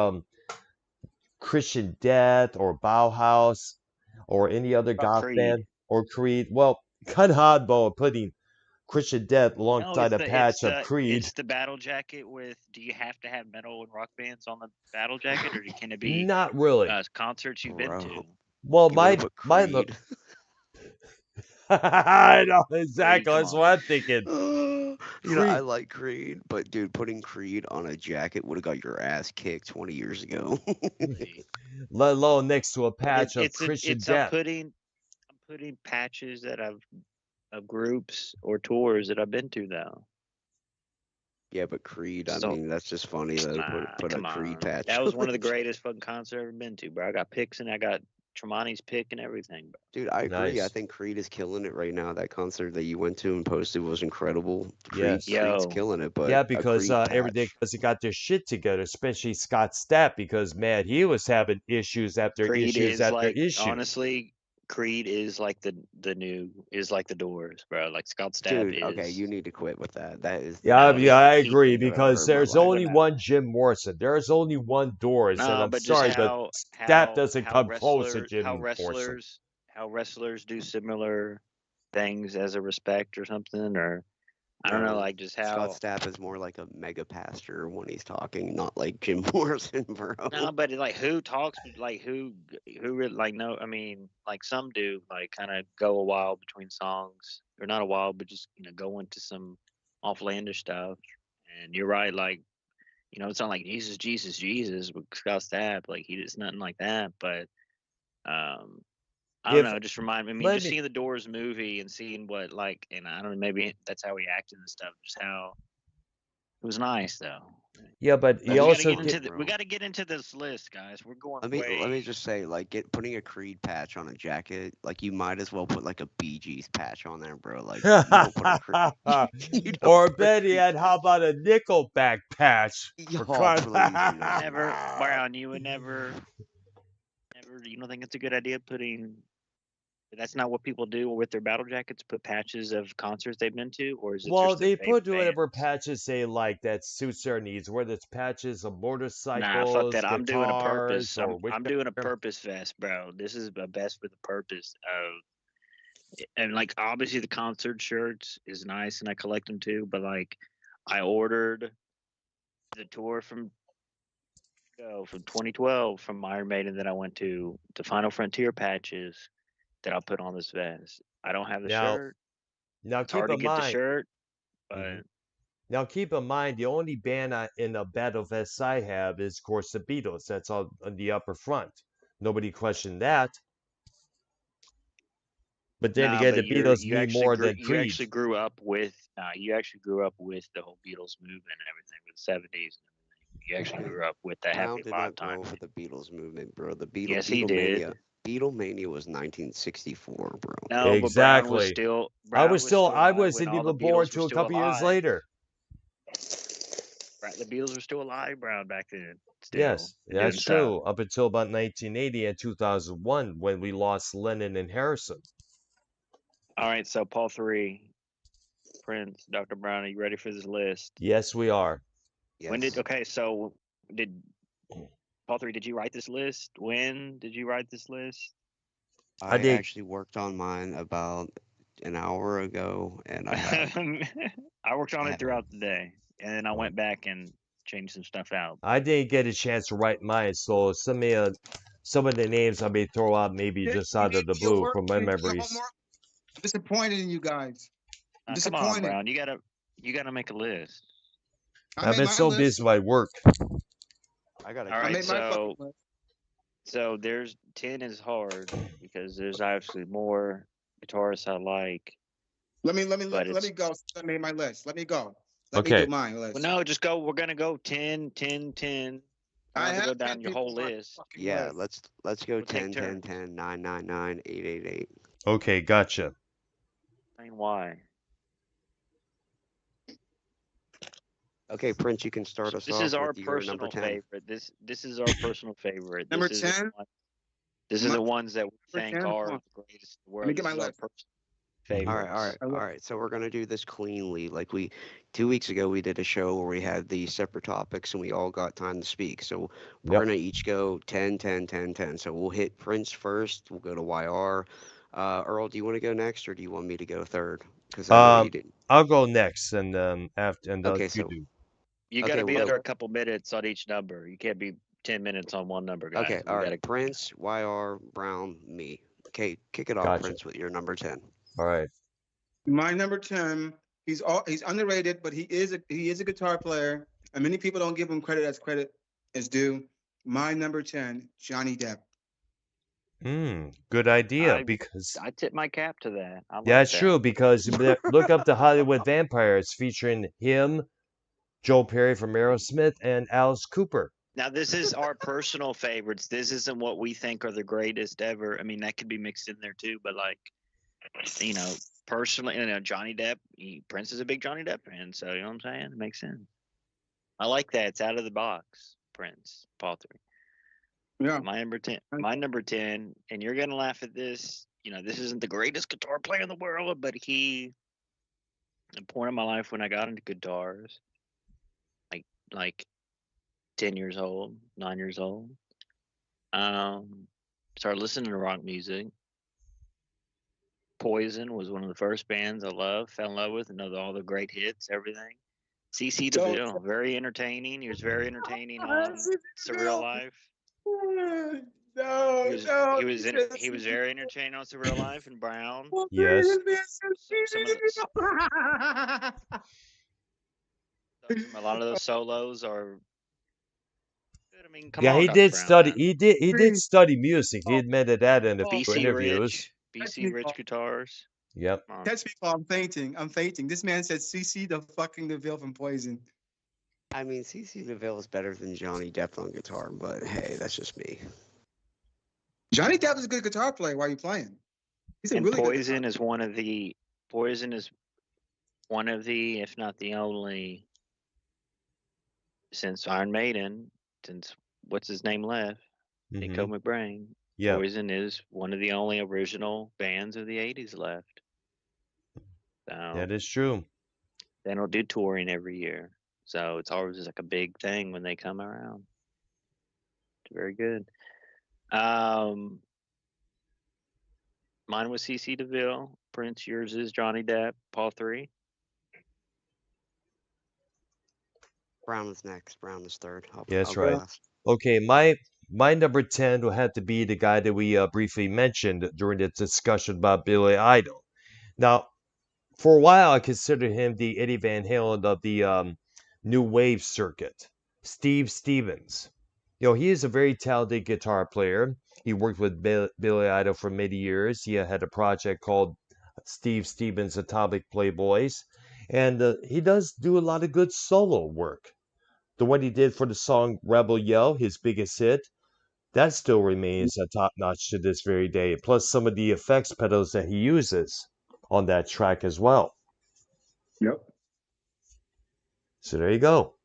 Christian Death or Bauhaus or any other What about goth band Creed? or Creed, well, kind of oddball putting Christian Death No, alongside it's a the it's patch of the Creed. it's the battle jacket with. Do you have to have metal and rock bands on the battle jacket, or can it be Not really. concerts you've been to? Bro, Well, you want to put my Creed? I know Creed, exactly. come That's on. what I'm thinking. I Creed, like Creed, but dude, putting Creed on a jacket would have got your ass kicked 20 years ago. See. let alone next to a But patch of Christian it's Death. I'm putting patches that I've of groups or tours that I've been to though. Yeah, but Creed, I So mean, that's just funny though to nah, put a come Creed on. patch That on was one a of the jacket. greatest fucking concerts I've ever been to, bro. I got pics and I got Tremonti's pick and everything, bro. Dude, I agree. I Nice. think Creed is killing it right now. That concert that you went to and posted was incredible. Yes. Creed's Yo, killing it, but Yeah, a because Creed everything patch. because they got their shit together, especially Scott Stapp, because man, he was having issues after Creed issues is after like issues. honestly, Creed is like the new is like the Doors, bro. Like Scott Stapp Dude, okay, is you need to quit with that. That is the Yeah, no, yeah, dumbest I agree thing I've ever because heard in my there's life. no, only no. one Jim Morrison. There's only one Doors, and No, I'm but just sorry, but Stapp doesn't come close to Jim Morrison. how wrestlers do similar things as a respect or something, or I don't know, No, like just Scott how. Stapp is more like a mega pastor when he's talking, not like Jim Morrison, bro. No, but like who talks, like who really like no. I mean, like some do, like kind of go a while between songs, or not a while, but just go into some offlandish stuff. And you're right, like it's not like Jesus, Jesus, Jesus with Scott Stapp, like he does nothing like that, but um. I don't If know. Just remind me. I mean, let just me, seeing the Doors movie and seeing what like, and I don't know. Maybe that's how he acted and stuff. Just how it was nice though. yeah, but But you That's we got just to also get funny, get into we bro. got to get into this list, guys. We're going Let me way. just say, like, putting a Creed patch on a jacket, like you might as well put like a Bee Gees patch on there, bro. Like you don't put a Creed, you don't or put a better Creed yet, how patch. about a Nickelback patch for Oh, crying? please You no. never, Brown. You would never. You don't think it's a good idea putting? That's not what people do with their battle jackets. Put patches of concerts they've been to, or is it Well, just their they favorite put whatever bands? patches they like that suits their needs, whether it's patches of Nah, fuck motorcycles, that. I'm doing a guitars, purpose. or I'm whichever. doing a purpose vest, bro. This is a vest with a purpose of, and like obviously the concert shirts is nice and I collect them too, but like I ordered the tour from 2012 from Iron Maiden that I went to, the Final Frontier patches that I'll put on this vest. I don't have the Now, shirt. now It's keep hard to in get the mind. shirt, Mhm. but Now keep in mind the only band in the battle vests I have is, of course, the Beatles. That's on the upper front. Nobody questioned that. But then Nah, again, but the Beatles you mean actually more grew than you Creed. actually grew up with you actually grew up with the whole Beatles movement and everything with the 70s and everything. You actually grew up with the Brown Happy did not grow Lifetime. up with the Beatles movement, bro. The Yes, he did. Beatlemania was 1964, bro. No, but Exactly. Brown was still I alive wasn't when all the even born Beatles were till a still couple years alive. later. Right, the Beatles were still alive, Brown, back then. Still, Yes, and doing that's stuff. true. Up until about 1980 and 2001 when we lost Lennon and Harrison. All right, so Paul 3, Prince, Dr. Brown, are you ready for this list? Yes, we are. Yes. So did Paul 3, did you write this list? When did you write this list? I I did. actually worked on mine about an hour ago, and I I worked on it have throughout the day, and then I went back and changed some stuff out. I didn't get a chance to write mine, so some of the names I may throw out maybe You just out of did the your blue work. from my You did your memories. homework. I'm disappointed in you guys. I'm Come on, disappointed. Brown. You gotta make a list. I I've made been my so list. busy with my work. I got a All I right, made my calendar. fucking list. so there's 10 is hard because there's actually more guitarists I like, Let me but let it's me go. Since I made my list. Let me go. Let me Okay. do my well, list. no, just go. We're gonna go 10, 10, 10. You I don't have to go have 10 down your people whole on my list. fucking Yeah, list. let's go We'll take 10, 10, turns. 10, 9, 9, 9, 8, 8, 8. Okay, gotcha. Explain why. Okay, Prince, you can start us This is off our with your number personal 10. favorite. This is our personal favorite. Number 10. This is the ones that we Number think 10. Hold are on. the greatest in the Let me world. get This my is our list. personal Mhm. All right, favorites. all right. So we're gonna do this cleanly. Like 2 weeks ago, we did a show where we had the separate topics and we all got time to speak. So we're Yep. gonna each go 10, 10, 10, 10. So we'll hit Prince first. We'll go to YR. Earl, do you want to go next, or do you want me to go third? Because I know you didn't. I'll go next, and after and Okay, you so do. You got okay, to we'll be under go. a couple minutes on each number. You can't be 10 minutes on one number, guys. Okay, We all got right. to. Prince, YR, Brown, me. Okay, kick it off, Gotcha. Prince, with your number 10. All right. My number 10. He's underrated, but he is a guitar player, and many people don't give him credit is due. My number 10, Johnny Depp. Good idea. I Because I tip my cap to that. I yeah, like it's that. true. Because look up the Hollywood Vampires featuring him, Joel Perry from Aerosmith, and Alice Cooper. Now, this is our personal favorites. This isn't what we think are the greatest ever. I mean, that could be mixed in there too, but like, personally, Johnny Depp, Prince is a big Johnny Depp fan, so you know what I'm saying? It makes sense. I like that. It's out of the box, Prince, Paul 3. Yeah. My number 10, and you're going to laugh at this. This isn't the greatest guitar player in the world, but a point in my life when I got into guitars, like 10 years old, 9 years old, started listening to rock music. Poison was one of the first bands I loved, fell in love with, and know all the great hits, everything. CC DeVille, very entertaining. He was very entertaining on Surreal Life. No, He was very entertaining on Surreal Life and Brown. Yes. A lot of those solos are good. I mean, come Yeah, on, he Dr. did Brown, study. man. He did study music. He admitted that in a few BC interviews. Rich guitars. Yep. Catch me while I'm fainting. I'm fainting. This man said CC the fucking DeVille from Poison. I mean, CC DeVille is better than Johnny Depp on guitar, but hey, that's just me. Johnny Depp is a good guitar player while you're playing. He's a And really Poison good is one of the, if not the only, since Iron Maiden, since what's his name left, Nico McBrain. Yeah. Poison is one of the only original bands of the 80s left. So That is true. they don't do touring every year. So it's always like a big thing when they come around. It's very good. Mine was CC DeVille. Prince, yours is Johnny Depp. Paul 3. Brown is next. Brown is third. Yeah, that's I'll go right. last. Okay, my number 10 will have to be the guy that we briefly mentioned during the discussion about Billy Idol. Now, for a while, I considered him the Eddie Van Halen of the new wave circuit. Steve Stevens. he is a very talented guitar player. He worked with Billy Idol for many years. He had a project called Steve Stevens' Atomic Playboys, and he does do a lot of good solo work. The one he did for the song Rebel Yell, his biggest hit, that still remains a top notch to this very day. Plus some of the effects pedals that he uses on that track as well. Yep. So there you go.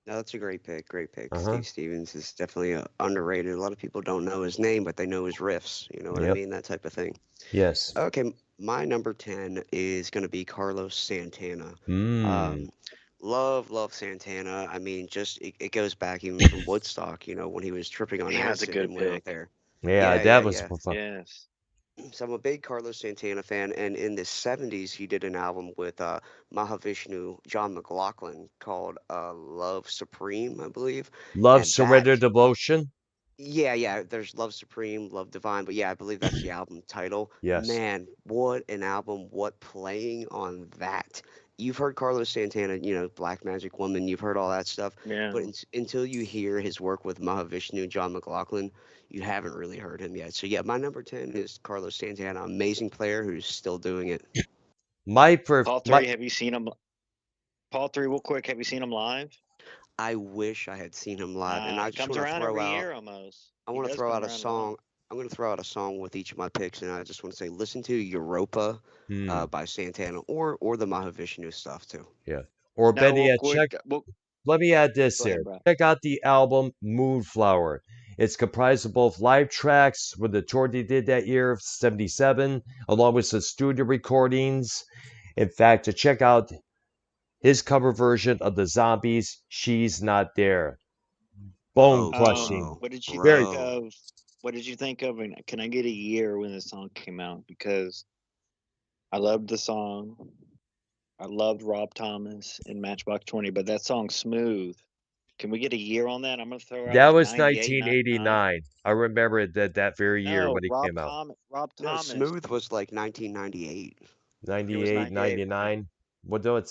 No, that's a great pick. Great pick. Uh-huh. Steve Stevens is definitely underrated. A lot of people don't know his name, but they know his riffs. You know what I Yep. mean? That type of thing. Yes. Okay, my number 10 is going to be Carlos Santana. Mm. Um, love Santana. I mean, just it goes back even from Woodstock, when he was tripping on Yeah, that's a acid good and went out pick. there. Yeah, Yeah, that yeah, was yeah. fun. Yes. So I'm a big Carlos Santana fan, and in the 70s, he did an album with Mahavishnu, John McLaughlin, called Love Supreme, I believe. Love, And that surrender, devotion. Yeah, yeah, there's Love Supreme, Love Divine, but yeah, I believe that's the album title. Yes. Man, what an album, what playing on that. You've heard Carlos Santana, Black Magic Woman, you've heard all that stuff, Yeah. but until you hear his work with Mahavishnu, John McLaughlin, you haven't really heard him yet. So yeah, my number 10 is Carlos Santana, amazing player who's still doing it. Paul My 3, have you seen him? Paul 3, real quick, have you seen him live? I wish I had seen him live, and I He just comes want to around throw every out year almost. I He want to does throw come out a around a lot. song. I'm going to throw out a song with each of my picks, and I just want to say, listen to Europa by Santana, or the Mahavishnu stuff too. Yeah. Or Now, better real yet, quick, well, let me add this go ahead, here. bro. Check out the album Moonflower. It's comprised of both live tracks with the tour they did that year, 77, along with some studio recordings. In fact, to check out his cover version of the Zombies, She's Not There. Bone Oh, crushing. bro, What did you Very think bro. of? What did you think of? And can I get a year when the song came out? Because I loved the song. I loved Rob Thomas in Matchbox 20, but that song Smooth. Can we get a year on that? I'm gonna throw out That like was 98, 99. 1989. I remember it that very year No, when it came out. Rob No, Thomas. Smooth was like 1998. It was 98, 98. Okay. 99. Well, no,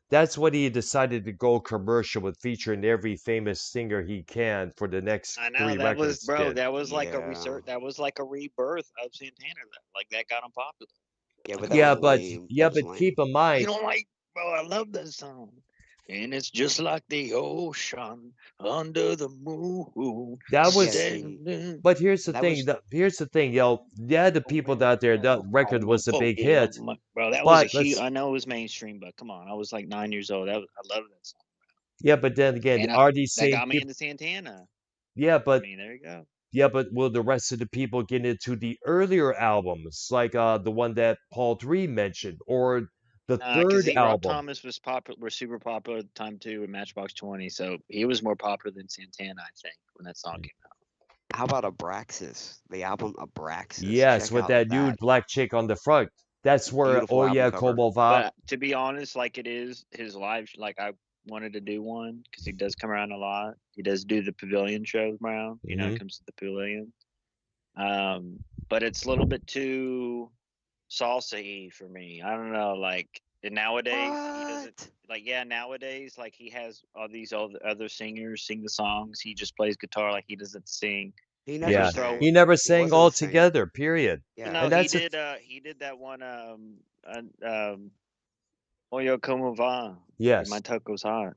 that's when he decided to go commercial with featuring every famous singer he can for the next I know three that was, records. bro. Did. That was like a Yeah, research. That was like a rebirth of Santana. Like that got him popular. yeah, but that Yeah, was but lame. yeah, That was but lame. keep in You mind don't like, bro? I love that song. And it's just like the ocean under the moon. that Yeah, was. see, Standing. But here's the that thing. was Here's the thing, Yeah, the people out there. That record was a big hit. Bro, that was a But huge. let's. I know it was mainstream, but come on, I was like 9 years old. I love that song, Yeah, but then again, and are these that same got me people? into Santana. Yeah, I but mean, there you go. yeah, but will the rest of the people get into the earlier albums, like the one that Paul 3 mentioned, or the Because third Rob album? Thomas was popular, was super popular at the time too, with Matchbox 20. So he was more popular than Santana, I think, when that song came out. how about Abraxas? The album Abraxas. Yes, Check with out that nude that black chick on the front. That's where, beautiful oh album yeah, cover. Como Va. But to be honest, like it is his live. Like I wanted to do one because he does come around a lot. He does do the pavilion shows around. Mhm. Comes to the pavilion. But it's a little bit too salsa-y for me. I don't know. Like nowadays, he doesn't What? like. Yeah, nowadays, like he has all these other singers sing the songs. He just plays guitar. Like he doesn't sing. He He never Yeah, just throw. he sang. never He sang wasn't a all singer. together. Period. Yeah. And He that's it. did. He did that one. Oyo como va. Yes, My taco's hot.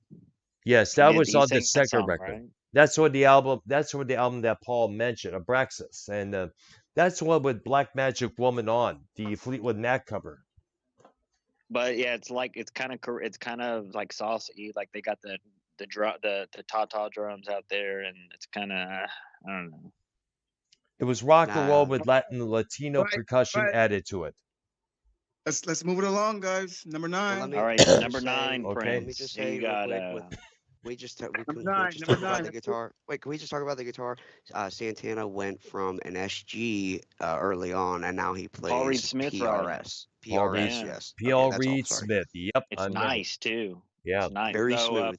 yes, that was He on the sang that second song, record. right? That's what the album. That's what the album that Paul mentioned, Abraxas, and that's one with Black Magic Woman on the Fleetwood Mac cover. But yeah, it's kind of like salsa-y. Like they got the drum the ta-ta drums out there, and it's kind of I don't know. It was rock and roll Nah. with Latino Right, percussion right. added to it. Let's move it along, guys. Number Well, let 9. me All right, let me number just say 9, Okay. let me just Prince. Who say you real got? quick with we Number can't 9. just Number talk about 9. the guitar. Wait, can we just talk about the guitar? Santana went from an SG early on, and now he Paul Reed plays Smith riding. PRS. Paul Reed, PRS, Yeah, yes. Okay, P.L. that's all. Reed Sorry. Smith. Yep, I it's remember. nice too. Yeah. It's nice. Very So smooth.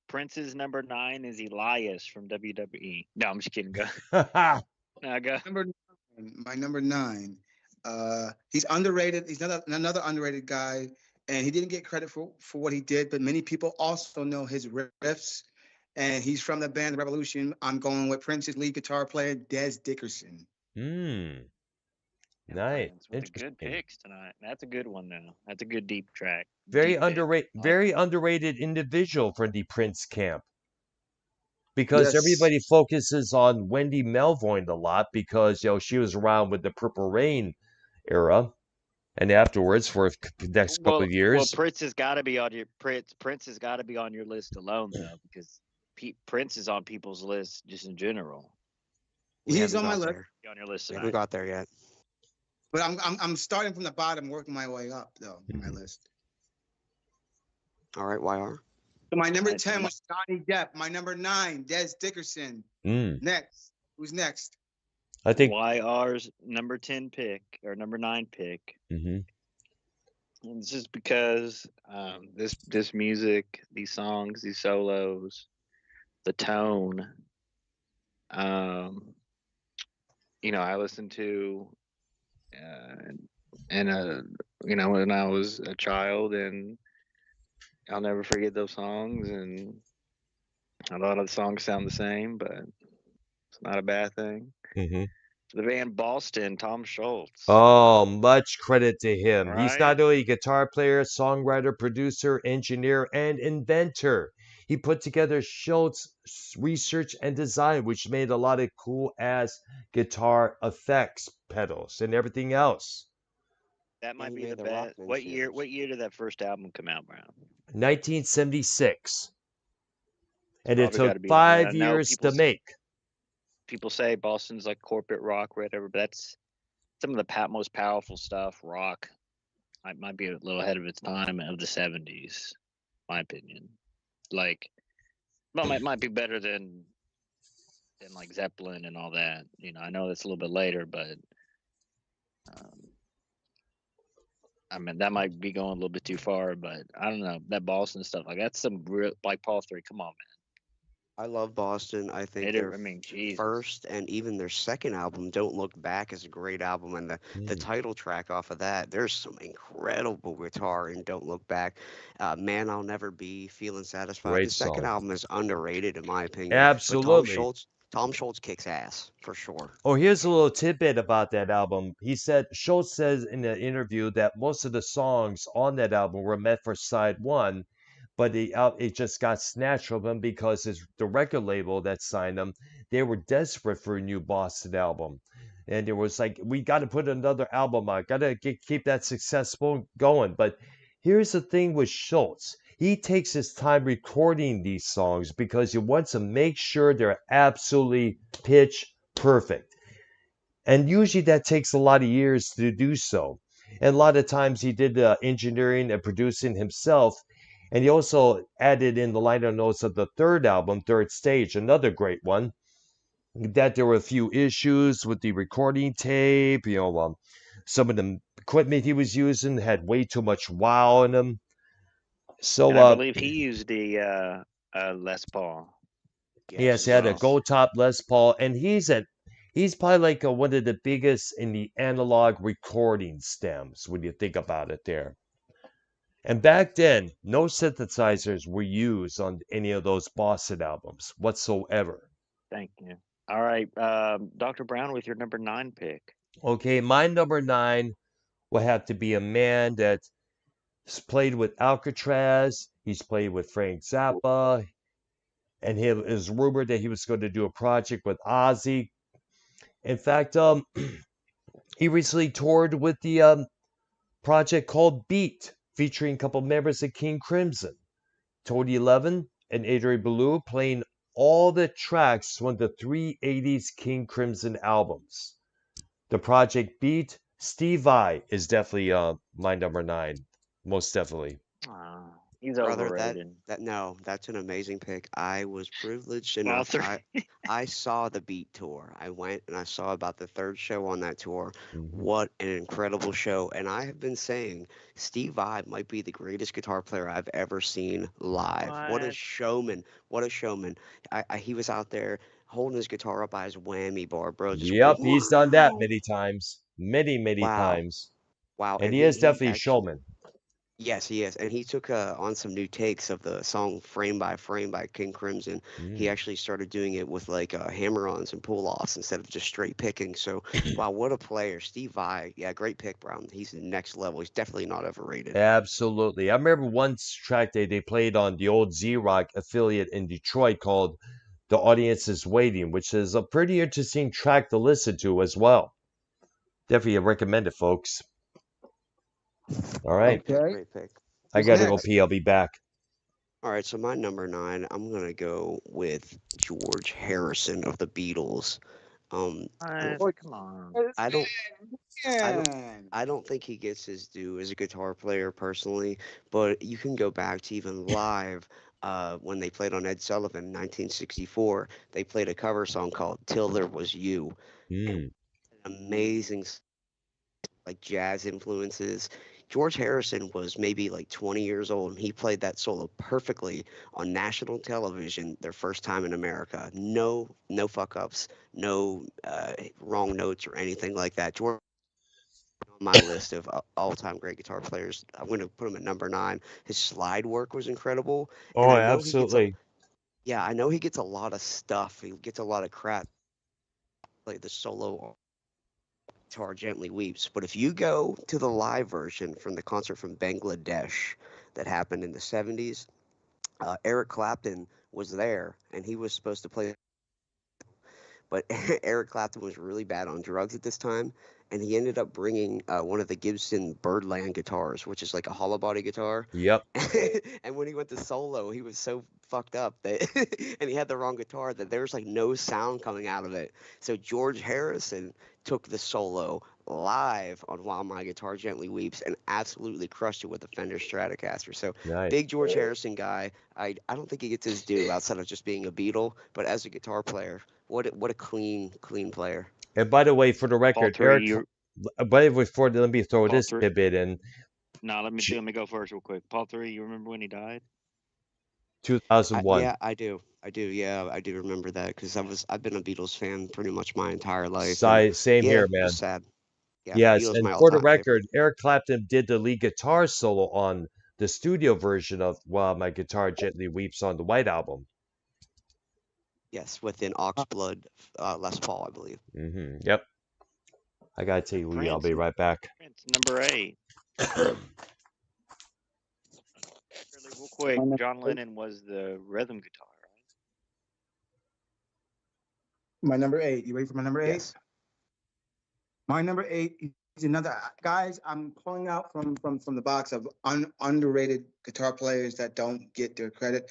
Prince's number 9 is Elias from WWE. No, I'm just kidding. Go. No, go. My number 9. He's underrated. He's another underrated guy, and he didn't get credit for what he did. But many people also know his riffs and he's from the band Revolution. I'm going with Prince's lead guitar player, Des Dickerson. Hmm. Yeah, Nice. friends with the good Interesting. picks tonight. That's a good one, though. That's a good deep track. Very Deep pick. underrated. I like Very that. underrated individual for the Prince camp. Because Yes. everybody focuses on Wendy Melvoin a lot because she was around with the Purple Rain era and afterwards for the next couple of Well, years. Prince has got to be on your Prince has got to be on your list alone, though, because Prince is on people's list just in general. We He's haven't on my got list, there. Be on your list We haven't tonight. got there yet. but I'm starting from the bottom, working my way up though. My list. All right, YR. So my number Nice. 10 was Johnny Depp. My number 9, Des Dickerson. Mm. Next, who's next? I think. YR's number 10 pick or number 9 pick. Hmm. And it's just because this music, these songs, these solos, the tone. I listened to, when I was a child, and I'll never forget those songs. And a lot of the songs sound the same, but it's not a bad thing. Hmm. The band Boston, Tom Schultz. Oh, much credit to him. He's Right? not only a guitar player, songwriter, producer, engineer, and inventor. He put together Schultz research and design, which made a lot of cool ass guitar effects, pedals, and everything else. That might And he be the made the best. Rockman What year? shoes. What year did that first album come out, Brown? 1976. And it Probably got took to be. I mean, I 5 know years to make. people say Boston's like corporate rock, or whatever, but that's some of the most powerful stuff. Rock might be a little ahead of its time of the '70s, my opinion. Like, well, it might be better than like Zeppelin and all that. I know that's a little bit later, but I mean that might be going a little bit too far. But I don't know, that Boston stuff, like that's some real, like Paul 3. Come on, I love Boston. I think man. their I mean, Jesus. first and even their second album, Don't Look Back, is a great album. And the title track off of that, there's some incredible guitar in Don't Look Back. Man, I'll Never Be, Feeling Satisfied. Great The second song. album is underrated, in my opinion. But Absolutely. Tom Schultz kicks ass, for sure. Oh, here's a little tidbit about that album. Schultz says in an interview that most of the songs on that album were meant for side one, but it just got snatched from him because the record label that signed them, they were desperate for a new Boston album. And it was like, we got to put another album out, got to keep that successful going. But here's the thing with Schultz. He takes his time recording these songs because he wants to make sure they're absolutely pitch perfect. And usually that takes a lot of years to do so. And a lot of times he did engineering and producing himself. And he also added in the liner notes of the third album, Third Stage, another great one, that there were a few issues with the recording tape. Some of the equipment he was using had way too much wow in them. So And I believe he used the Les Paul. yes, he Yes. had a Gold Top Les Paul, and he's probably like one of the biggest in the analog recording stems when you think about it there. And back then, no synthesizers were used on any of those Boston albums whatsoever. Thank you. All right, Dr. Brown, with your number 9 pick. Okay, my number 9 will have to be a man that's played with Alcatraz. He's played with Frank Zappa, and it is rumored that he was going to do a project with Ozzy. In fact, he recently toured with the project called Beat, featuring a couple members of King Crimson, Tony Levin and Adrian Belew, playing all the tracks from the 380s King Crimson albums. The project Beat, Steve Vai is definitely my number 9, most definitely. He's Brother, overrated. that's an amazing pick. I was privileged enough. I saw the Beat tour. I went and I saw about the third show on that tour. What an incredible show. And I have been saying Steve Vai might be the greatest guitar player I've ever seen live. What a showman. What a showman. He was out there holding his guitar up by his whammy bar, bro. Just, Yep, he's done that wow. many times. Many Wow. times. Wow. And he is definitely a actually, showman. Yes, he is, and he took on some new takes of the song "Frame by Frame" by King Crimson. He Mm. actually started doing it with like hammer-ons and pull-offs instead of just straight picking. So, wow, what a player, Steve Vai. Yeah, great pick, Brown. He's the next level. He's definitely not overrated. Absolutely. I remember one track they played on the old Z-Rock affiliate in Detroit called The Audience is Waiting, which is a pretty interesting track to listen to as well. Definitely recommend it, folks. All right. Great pick, Okay. great pick. I Who's gotta go next? pee. I'll be back. All right, so my number 9, I'm gonna go with George Harrison of the Beatles. I don't, What? Oh, Come on. yes, I don't, I don't, man. I don't think he gets his due as a guitar player personally, but you can go back to even live. When they played on Ed Sullivan in 1964, they played a cover song called "Till There Was You." Mm. Amazing, like jazz influences. George Harrison was maybe like 20 years old, and he played that solo perfectly on national television their first time in America. No fuck ups, no wrong notes or anything like that. George on my list of all-time great guitar players. I'm going to put him at number 9. His slide work was incredible, and Oh, I know he gets a absolutely. yeah, I know he gets a lot of stuff. He gets a lot of crap. Like the solo guitar gently weeps. But if you go to the live version from the concert from Bangladesh that happened in the 70s, Eric Clapton was there, and he was supposed to play. But Eric Clapton was really bad on drugs at this time, and he ended up bringing one of the Gibson Birdland guitars, which is like a hollow body guitar. Yep. And when he went to solo, he was so fucked up that, and he had the wrong guitar that there was like no sound coming out of it. So George Harrison took the solo live on "While My Guitar Gently Weeps" and absolutely crushed it with the Fender Stratocaster. So Nice. big George Harrison guy. I don't think he gets his due outside of just being a Beatle, but as a guitar player, what a clean player. And by the way, for the Paul record, three. Eric, You but before, let me throw Paul this three. tidbit in. No, let me go first real quick. Paul three. You remember when he died? 2001. Yeah, I do. I do. Yeah, I do remember that because I've been a Beatles fan pretty much my entire life, and Same yeah, here, it was man. sad. Yeah, Yes, Beatles and my for the all-time favorite. record, Eric Clapton did the lead guitar solo on the studio version of While My Guitar Gently Weeps on the White Album. Yes, within Oxblood, Les Paul, I believe. Yep. I gotta take a leave. I'll Prince. be right back. Prince number 8. Really, real quick. John Lennon was the rhythm guitar, right? My number 8. You ready for my number 8? Yes. My number 8 is another guys. I'm pulling out from the box of underrated guitar players that don't get their credit.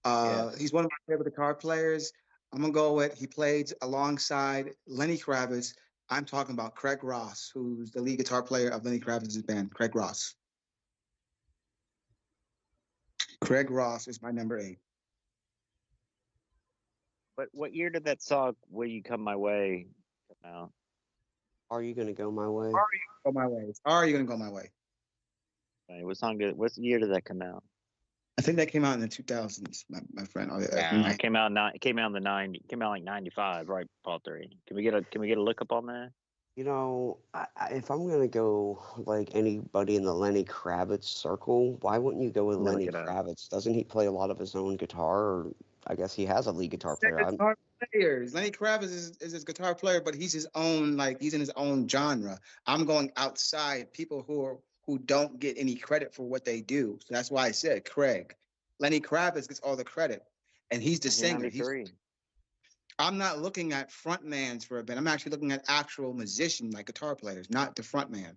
Yes. He's one of my favorite guitar players. I'm gonna go with he played alongside Lenny Kravitz. I'm talking about Craig Ross, who's the lead guitar player of Lenny Kravitz's band. Craig Ross. Craig Ross is my number 8. But what year did that song "Will You Come My Way" come out? Are you gonna go my way? Are you gonna go my way? Are you gonna go my way? What song did? What year did that come out? I think that came out in the 2000s, my friend. It came out It came out in the 90. It came out like 95, right? Paul three. Can we get a look up on that? You know, if I'm gonna go like anybody in the Lenny Kravitz circle, why wouldn't you go with Let me look Lenny it up. Kravitz? Doesn't he play a lot of his own guitar? Or I guess he has a lead guitar They're player. guitar players. Lenny Kravitz is his guitar player, but he's his own, like he's in his own genre. I'm going outside people who don't get any credit for what they do. So that's why I said Craig. Lenny Kravitz gets all the credit, and he's the singer. 1993. I'm not looking at frontmans for a band. I'm actually looking at actual musicians, like guitar players, not the frontman.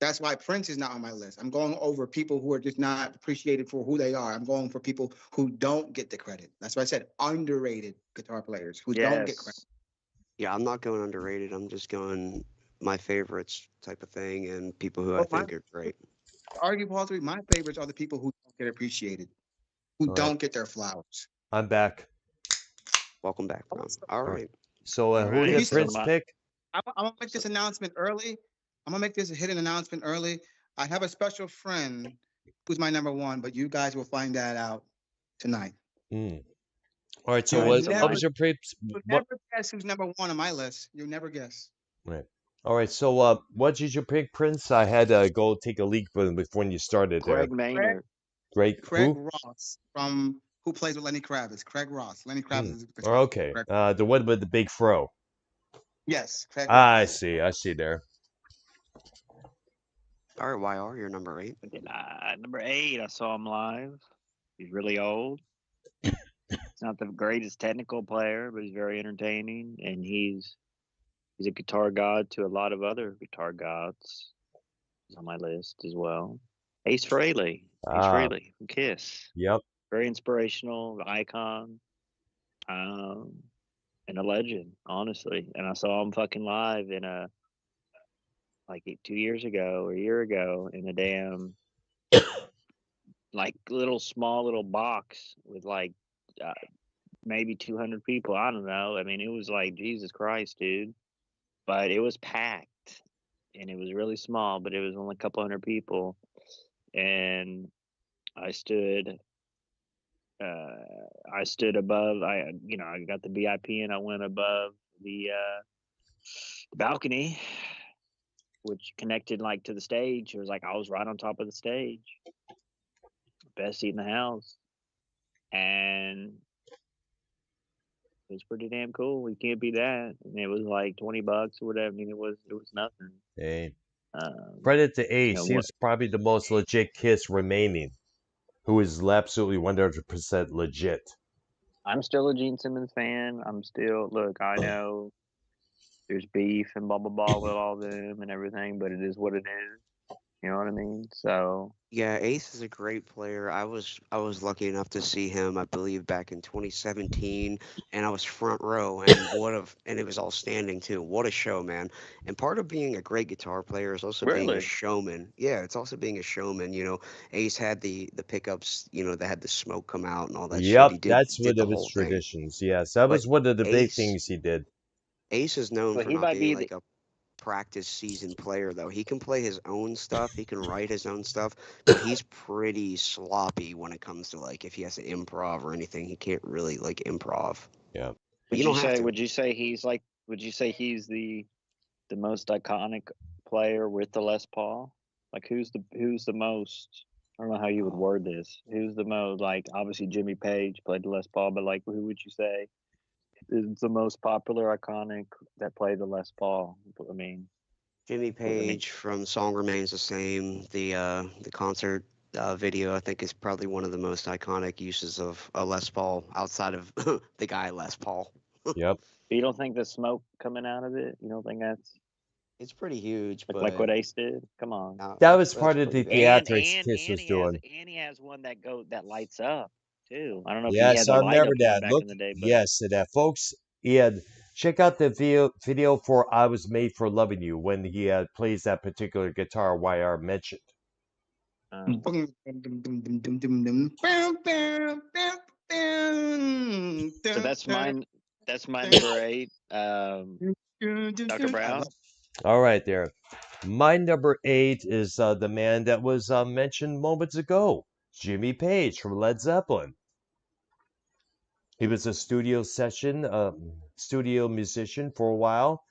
That's why Prince is not on my list. I'm going over people who are just not appreciated for who they are. I'm going for people who don't get the credit. That's why I said underrated guitar players who don't get credit. Yes. Yeah, I'm not going underrated. I'm just going my favorites type of thing and people who I But my think are great. argue, Paul, my favorites are the people who don't get appreciated, who All right. don't get their flowers. I'm back. Welcome back, Brown. All All right. right. So, All who right. did So Prince pick? I'm gonna make this announcement early. I'm gonna make this a hidden announcement early. I have a special friend who's my number 1, but you guys will find that out tonight. Mm. All right. So, All right, what, so what my was your pre? You'll What? never guess who's number 1 on my list. You'll never guess. Right. All right. So, what did you pick, Prince? I had to go take a leak before you started there. Craig Craig, Maynard. Great. Craig Who? Ross from who plays with Lenny Kravitz. Craig Ross. Lenny Hmm. Kravitz is the guitar player. Okay. Craig. The one with the big fro. Yes, Craig I Ross. see. I see there. All right, YR, you're number 8. Number 8, I saw him live. He's really old. He's not the greatest technical player, but he's very entertaining, and he's a guitar god to a lot of other guitar gods. He's on my list as well. Ace Frehley. Ace Ah. Frehley from Kiss. Yep. Very inspirational, icon, and a legend, honestly. And I saw him fucking live in like 2 years ago or a year ago in a damn like small little box with like uh, maybe 200 people. I don't know. I mean, it was like Jesus Christ, dude. But it was packed, and it was really small, but it was only a couple hundred people, and I stood. I stood above. I got the VIP, and I went above the balcony, which connected like to the stage. It was like I was right on top of the stage, best seat in the house, and it was pretty damn cool. You can't beat that. And it was like $20 or whatever. I mean, it was nothing. Hey. Um, Credit to Ace. what He's probably the most legit Kiss remaining, who is absolutely 100% legit. I'm still a Gene Simmons fan. I'm still I know there's beef and blah blah blah with all them and everything, but it is what it is. You know what I mean? So Yeah, Ace is a great player. I was lucky enough to see him, I believe, back in 2017, and I was front row, and it was all standing too. What a show, man! And part of being a great guitar player is also being a really, showman. Yeah, it's also being a showman. Ace had the pickups, that had the smoke come out and all that shit. Yep, He did that's did one the of his whole thing. traditions. Yes, that But was one of the big Ace things he did. Ace is known well, for he not might being be the like a practice seasoned player though. He can play his own stuff, he can write his own stuff, but he's pretty sloppy when it comes to like if he has to improv or anything. He can't really like improv. Yeah. But you don't have to. Would you say he's like? Would you say he's the most iconic player with the Les Paul? Like who's the most? I don't know how you would word this. Who's the most like? Obviously, Jimmy Page played the Les Paul, but like, who would you say is the most popular iconic that played the Les Paul? I mean, Jimmy I mean, Page from Song Remains the Same. The concert video I think is probably one of the most iconic uses of a Les Paul outside of the guy Les Paul. Yep. you don't think the smoke coming out of it? You don't think that's It's pretty huge, like but what Ace did? Come on. That that's was that's part of pretty the big. theatrics Kiss was doing. He has one that lights up too. I don't know if he Yes, had the I light remember up one that. back Look, in the day, but yes, to that, folks. He had check out the video for "I Was Made for Loving You" when he plays that particular guitar YR mentioned. um, so that's my number 8. Dr. Brown. All right, there. My number 8 is the man that was mentioned moments ago, Jimmy Page from Led Zeppelin. He was a studio musician for a while.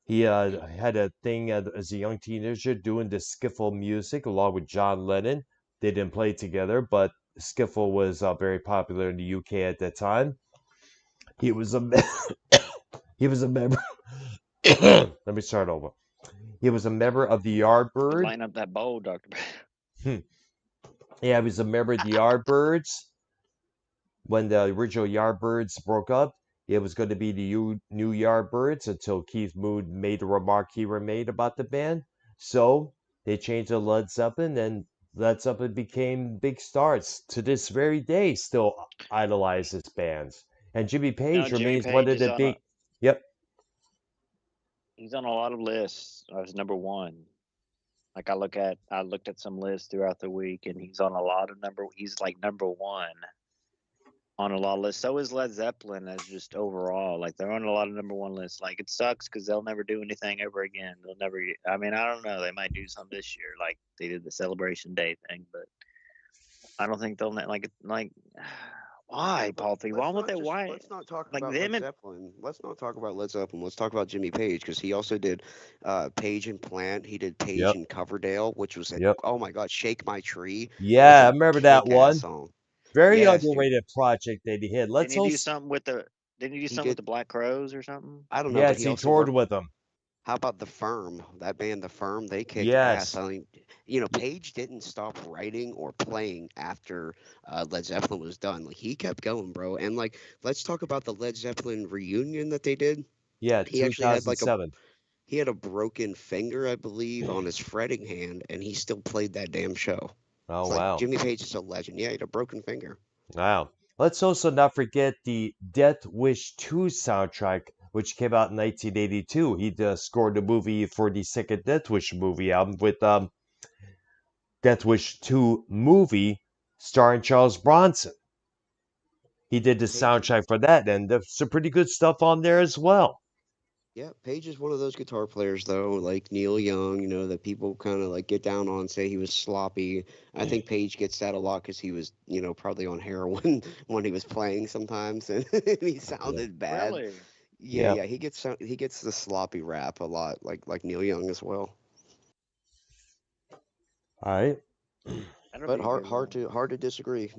He had a thing as a young teenager doing the skiffle music along with John Lennon. They didn't play together, but skiffle was very popular in the UK at that time. He was a he was a member. Let me start over. He was a member of the Yardbirds. Line up that bowl, Dr. Brown. Yeah, he was a member of the Yardbirds. When the original Yardbirds broke up, it was going to be the new Yardbirds until Keith Moon made the remark he made about the band. So they changed to Led Zeppelin, and Led Zeppelin became big stars. To this very day, still idolize this bands. And Jimmy No, Page Jimmy remains one Page of is the on big. Yep. he's on a lot of lists. I was number 1. Like I looked at some lists throughout the week, and he's on a lot of he's like number 1 on a lot of lists. So is Led Zeppelin as just overall. Like they're on a lot of number 1 lists. Like it sucks because they'll never do anything ever again. They'll never. I mean, I don't know. They might do some this year, like they did the Celebration Day thing, but I don't think they'll like. Why, Let, Paul Three? Why let's would not they? just Why? let's not talk Like about them Led and Zeppelin. Let's not talk about Led Zeppelin. Let's talk about Jimmy Page because he also did Page and Plant. He did Page Yep. and Coverdale, which was a Yep. oh my god, Shake My Tree was Yeah, I a remember that kick-ass one. song. Very Yes, dude. underrated project that he had. didn't Let's he do also, something with the? Didn't he do He something with did. the Black Crows or something? I don't know, but yes, he he also toured worked. with them. How about the Firm? That band, the Firm, they kicked ass. Yes. I mean, Page didn't stop writing or playing after Led Zeppelin was done. Like he kept going, bro. And like, let's talk about the Led Zeppelin reunion that they did. Yeah, He actually had like a 2007. he had a broken finger, I believe, on his fretting hand, and he still played that damn show. Oh, It's like wow. Jimmy Page is a legend. Yeah, he had a broken finger. Wow. Let's also not forget the Death Wish 2 soundtrack, which came out in 1982. He scored the movie for the second Death Wish movie album with Death Wish 2 movie starring Charles Bronson. He did the Page, soundtrack for that, and there's some pretty good stuff on there as well. yeah, Page is one of those guitar players though, like Neil Young, that people kind of like get down on, say he was sloppy. I think Page gets that a lot because he was, probably on heroin when he was playing sometimes, and he Yeah. sounded bad. Really? Yeah, Yeah. yeah, he gets the sloppy rap a lot, like Neil Young as well. All right. That'll But be a hard good hard one. to hard to disagree.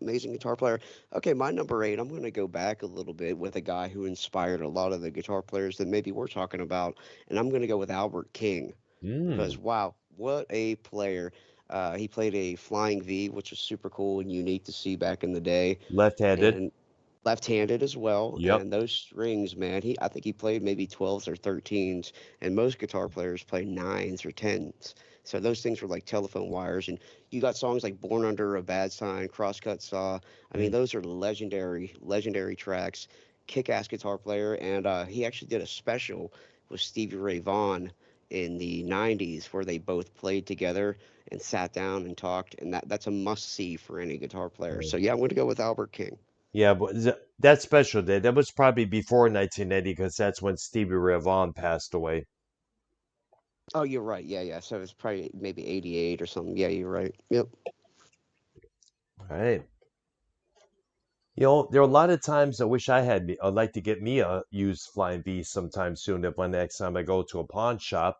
Amazing guitar player. Okay, my number eight. I'm going to go back a little bit with a guy who inspired a lot of the guitar players that maybe we're talking about, and I'm going to go with Albert King because Mm. wow, what a player! He played a flying V, which was super cool and unique to see back in the day, Left-handed. and left-handed as well. Yep. And those strings, man, I think he played maybe 12s or 13s, and most guitar players play 9s or 10s. So those things were like telephone wires, and you got songs like "Born Under a Bad Sign," "Crosscut Saw." I mean, Mm. those are legendary tracks. Kick-ass guitar player, and he actually did a special with Stevie Ray Vaughan in the '90s where they both played together and sat down and talked, and that's a must-see for any guitar player. So yeah, I'm going to go with Albert King. Yeah, but that special day, that was probably before 1980 because that's when Stevie Ray Vaughan passed away. Oh, you're right. Yeah, yeah. So it's probably maybe 88 or something. Yeah, you're right. Yep. All right. There are a lot of times I wish I'd like to get me a used Flying V sometime soon. If when next time I go to a pawn shop.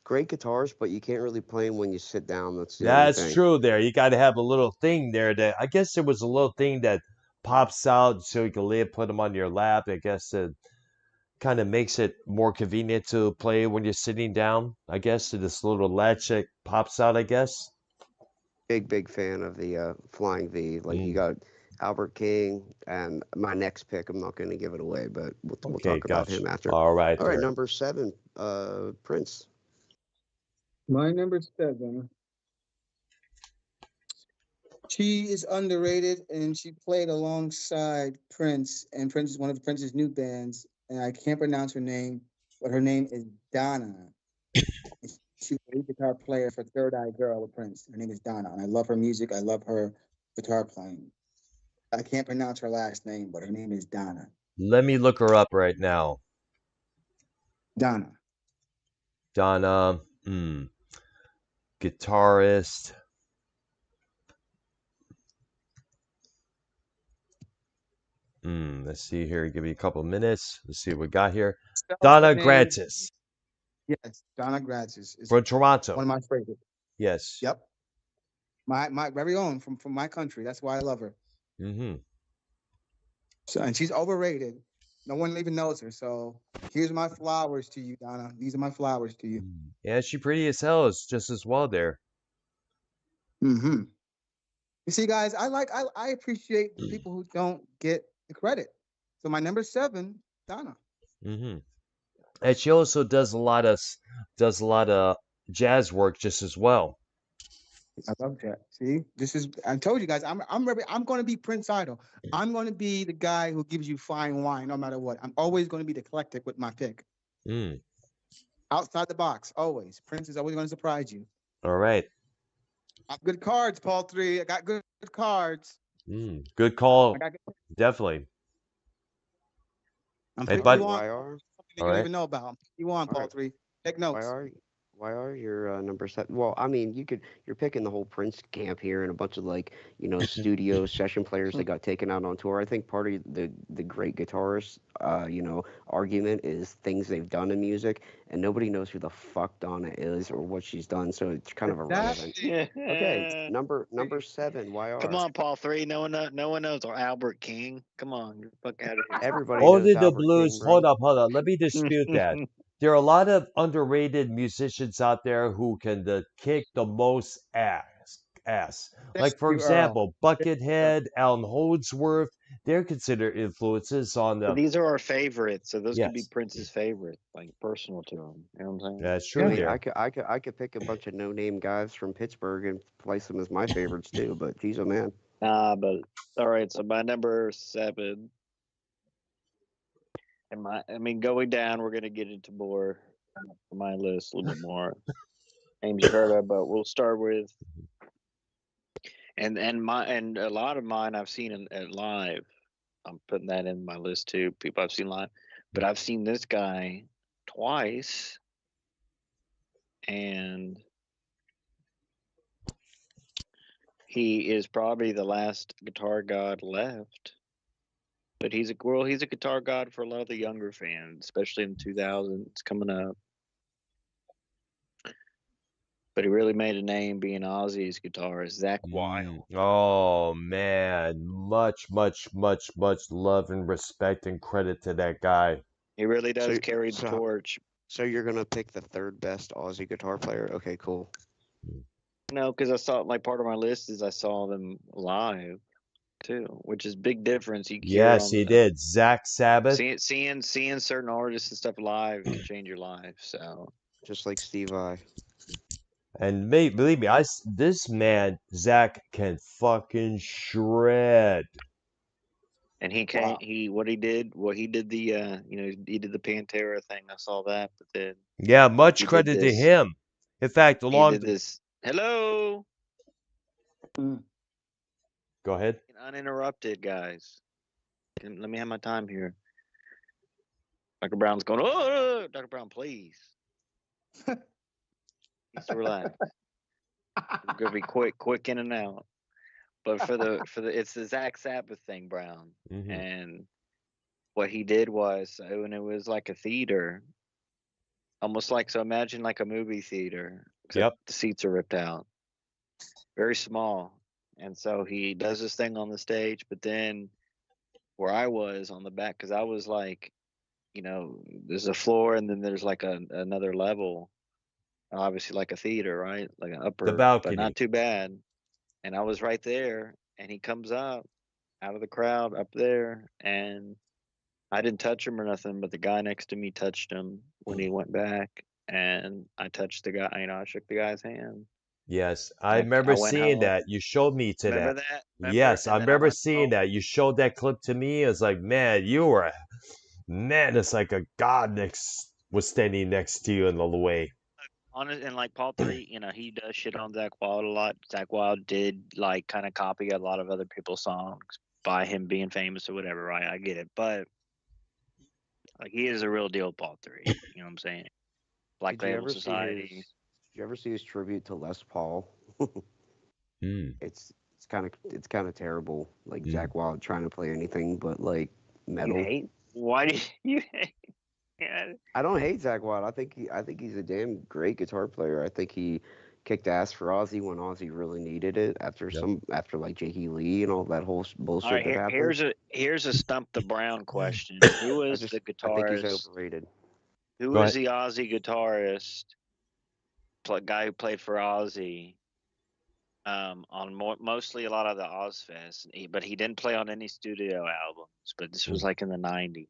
Great guitars, but you can't really play them when you sit down. That's the only That's thing. true there. You got to have a little thing there that I guess there was a little thing that pops out so you can lay it, put them on your lap. I guess it kind of makes it more convenient to play when you're sitting down. I guess this little latch that pops out, I guess. Big fan of the Flying V. Like you Mm. got Albert King, and my next pick. I'm not going to give it away, but we'll Okay, talk about gotcha. him after. All right All right, there. number seven, Prince. My number seven. She is underrated, and she played alongside Prince, and Prince is one of Prince's new bands, and I can't pronounce her name, but her name is Donna. And she was a lead guitar player for Third Eye Girl with Prince. Her name is Donna, and I love her music. I love her guitar playing. I can't pronounce her last name, but her name is Donna. Let me look her up right now. Donna. Donna, guitarist. Let's see here. Give me a couple of minutes. Let's see what we got here. Spell her Donna name. Gratis Yes, Donna Gratz is from one Toronto. of my favorites. Yes. Yep. My very own from my country. That's why I love her. Mm-hmm. So, and she's overrated. No one even knows her. So here's my flowers to you, Donna. These are my flowers to you. Yeah, she pretty as hell is just as well there. Mm-hmm. You see, guys, I appreciate the people who don't get the credit. So my number seven, Donna. Mm-hmm. And she also does a lot of jazz work just as well. I love that. See, this is I told you guys, I'm going to be Prince Idol. I'm going to be the guy who gives you fine wine no matter what. I'm always going to be eclectic with my pick. Mm. Outside the box, always. Prince is always going to surprise you. All right. I have good cards, Paul 3. I got good cards. Good I call. got good, Definitely. I'm Hey, All putting right, but you on YR. something that all you don't right. even know about. I'm putting you on, All Paul right, 3. Take notes. YR. Why are your number 7? Well, I mean, you're picking the whole Prince camp here and a bunch of like, studio session players that got taken out on tour. I think part of the great guitarist, argument is things they've done in music, and nobody knows who the fuck Donna is or what she's done, so it's kind of irrelevant. Okay, number 7, Come YR. on, Paul 3. No one knows. Or Albert King. Come on, get the fuck out of Everybody knows Only the Albert King, blues. Hold bro. up, hold up. Let me dispute that. here. There are a lot of underrated musicians out there who can kick the most ass. Thank Like for you, Earl. example, Buckethead, Alan Holdsworth. They're considered influences on But the. these are our favorites, so those could be Yes, Prince's favorite, like personal to him. You know what I'm saying? that's I true. Yeah. mean, I There. could I could I could pick a bunch of no-name guys from Pittsburgh and place them as my favorites too, but geez, oh man. But all right. So my number 7, and going down, we're gonna get into more for my list a little bit more names you heard of, but we'll start with and a lot of mine I've seen at live. I'm putting that in my list too. People I've seen live, but I've seen this guy twice, and he is probably the last guitar god left. But he's a guitar god for a lot of the younger fans, especially in the 2000s coming up. But he really made a name being Ozzy's guitarist, Zach Wild. Oh man, much love and respect and credit to that guy. He really does So carry the so torch. so you're gonna pick the third best Aussie guitar player? Okay, cool. No, because I saw like part of my list is I saw them live too, which is big difference. You hear Yes, on he the did. Zach Sabbath. seeing certain artists and stuff live can change your life. So Just like Steve I. And believe me, this man Zach can fucking shred. and he Wow. can't he did the he did the Pantera thing. I saw that, but then Yeah, much he did credit to this him. In fact, he did this hello Mm. go ahead. uninterrupted, guys. Let me have my time here. Dr. Brown's going, oh, Dr. Brown, please. He's relax. It's gonna be quick in and out. But for the it's the Zach Sabbath thing, Brown. Mhm. And what he did was, when it was like a theater, almost like, so imagine like a movie theater, except Yep. the seats are ripped out, very small. And so he does this thing on the stage, but then where I was on the back, because I was like, there's a floor and then there's like another level, obviously like a theater, right? Like an The upper, but balcony. not too bad. And I was right there, and he comes up out of the crowd up there, and I didn't touch him or nothing, but the guy next to me touched him when he went back, and I touched the guy. I shook the guy's hand. Yes, I And I remember went seeing home. that. You showed me to Remember that. that? Remember? Yes, I And then I remember went seeing home. that. You showed that clip to me. It's like, man, it's like a god was standing next to you in the way. And like Paul 3, he does shit on Zach Wild a lot. Zach Wild did like kind of copy a lot of other people's songs by him being famous or whatever, right? I get it, but like he is a real deal, Paul 3. You know what I'm saying? Black Did you Label ever see his? Society. Did you ever see his tribute to Les Paul? Mm. It's kind of terrible. Like Mm. Zach Wild trying to play anything but like You metal. hate? Why do you hate? Yeah. I don't hate Zach Wild. I think he's a damn great guitar player. I think he kicked ass for Ozzy when Ozzy really needed it Yep. after like Jakey Lee and all that whole All bullshit right, that happened. here's a stump the Brown question. Who is the I think he's guitarist? overrated. Who Go is ahead. the Ozzy guitarist? Guy who played for Ozzy. On mostly a lot of the Ozfest, but he didn't play on any studio albums. But this was like in the 90s.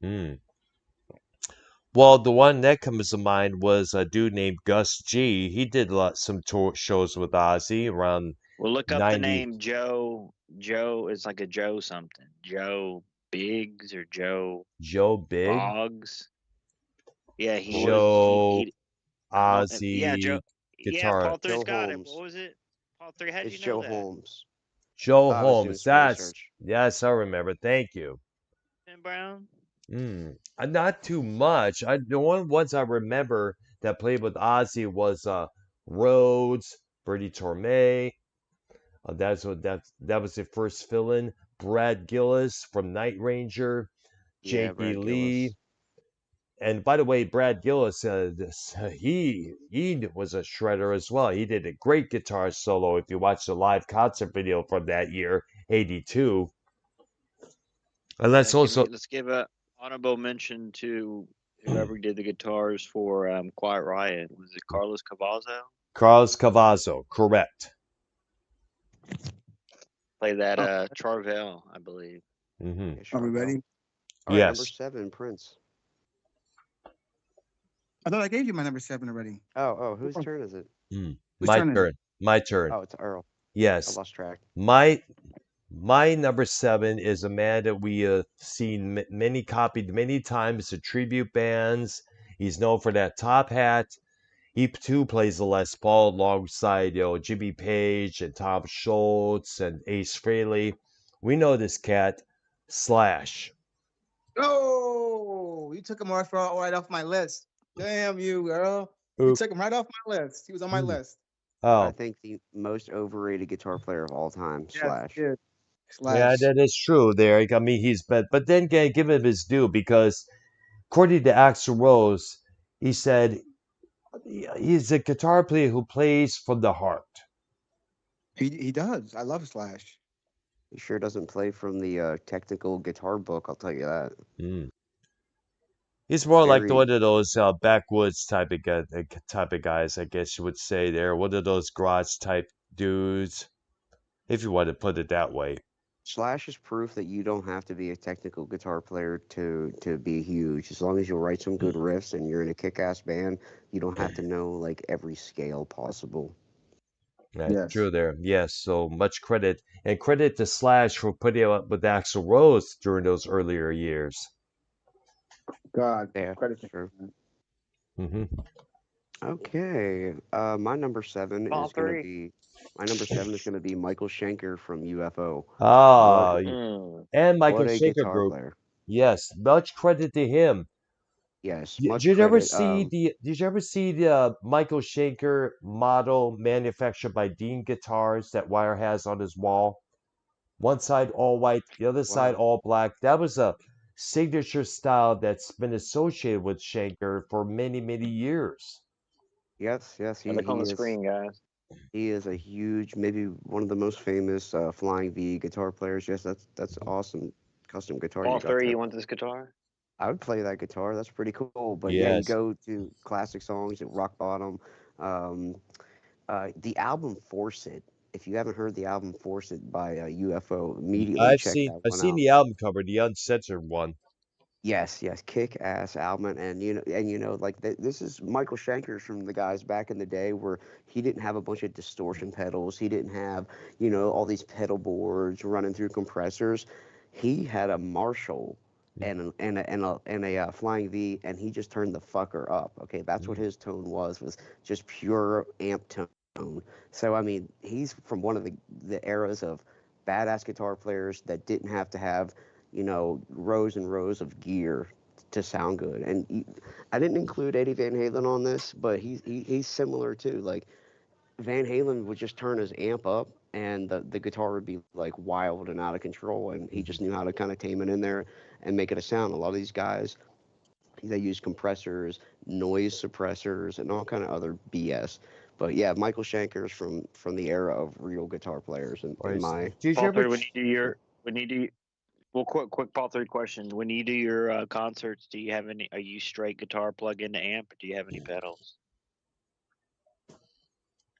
Mm. Well, the one that comes to mind was a dude named Gus G. He did some tour shows with Ozzy around Well, look up the 90. name Joe. Joe is like a Joe something. Joe Biggs or Joe Joe Big, Boggs. Yeah, he was. Joe Yeah, Joe. Ozzy Yeah, guitar. Paul 3's Joe got it. What Holmes. was it? Paul 3. How did It's you know Joe that? Holmes. Joe I was doing Holmes. some research. Yes, I remember. Thank you. Tim Brown. Not too much. The only ones I remember that played with Ozzy was Rhodes, Bertie Torme. That was the first fill-in. Brad Gillis from Night Ranger, Yeah, Jakey Brad Lee. Gillis. And by the way, Brad Gillis, he was a shredder as well. He did a great guitar solo. If you watch the live concert video from that year, '82, and that's also Let's give a honorable mention to whoever did the guitars for Quiet Riot. Was it Carlos Cavazo? Carlos Cavazo, correct. Play that Oh, Charvel, I believe. Hmm Yeah, are we Charvel. ready? All right, number Yes. 7, Prince. I thought I gave you my number 7 already. Oh, whose turn is it? Mm. Whose My turn is it? turn. My turn. Oh, it's Earl. I Yes. lost track. My number 7 is a man that we have seen many copied many times at tribute bands. He's known for that top hat. He too plays the Les Paul alongside Jimmy Page and Tom Schultz and Ace Frehley. We know this cat, Slash. Oh, you took him right off my list. Damn you, Earl. You Oop. took him right off my list. He was on my list. I Oh, think the most overrated guitar player of all time, Yes, Slash. yeah. yeah, Slash. that is true. There, I mean, but then again, give him his due because according to Axl Rose, he said he's a guitar player who plays from the heart. He does. I love Slash. He sure doesn't play from the technical guitar book, I'll tell you that. Mm. He's more like Very one of those backwoods type of guys, I guess you would say. There, one of those garage type dudes, if you want to put it that way. Slash is proof that you don't have to be a technical guitar player to be huge. As long as you'll write some good riffs and you're in a kick-ass band, you don't have to know like every scale possible. That's Yes. true there. Yes, so much credit. And credit to Slash for putting up with Axl Rose during those earlier years. God. Yeah, Credit to sure. him. Hmm Okay, my number 7 Paul is gonna 3. be Michael Schenker from UFO. Ah, What and Michael what a Shaker guitar Group. player. Yes, much credit to him. Yes, Did much you ever credit. see the Michael Shaker model manufactured by Dean Guitars that Wire has on his wall? One side all white, the other side Wow. all black. That was a signature style that's been associated with Shanker for many, many years. Yes, Look on the screen, guys. he is a huge, maybe one of the most famous Flying V guitar players. Yes, that's awesome custom guitar Paul you got 3, there. you want this guitar? I would play that guitar. That's pretty cool. But yeah, you Yes. go to classic songs at Rock Bottom. Um, the album Force It. If you haven't heard the album Force It by UFO, immediately I've check seen that I've one seen out. the album cover, the uncensored one. Yes, kick ass album, and like this is Michael Schenker's from the guys back in the day where he didn't have a bunch of distortion pedals, he didn't have all these pedal boards running through compressors. He had a Marshall and a Flying V, and he just turned the fucker up. Okay, that's what his tone was just pure amp tone. So I mean, he's from one of the eras of badass guitar players that didn't have to have rows and rows of gear to sound good. And I didn't include Eddie Van Halen on this, but he's similar too. Like Van Halen would just turn his amp up, and the guitar would be like wild and out of control, and he just knew how to kind of tame it in there and make it a sound. A lot of these guys, they use compressors, noise suppressors, and all kind of other BS. But yeah, Michael Schenker's from the era of real guitar players, Or in my did you Paul ever 3, when you do well, quick Paul 3 question. When you do your concerts, do you have are you straight guitar plug into amp, or do you have any pedals?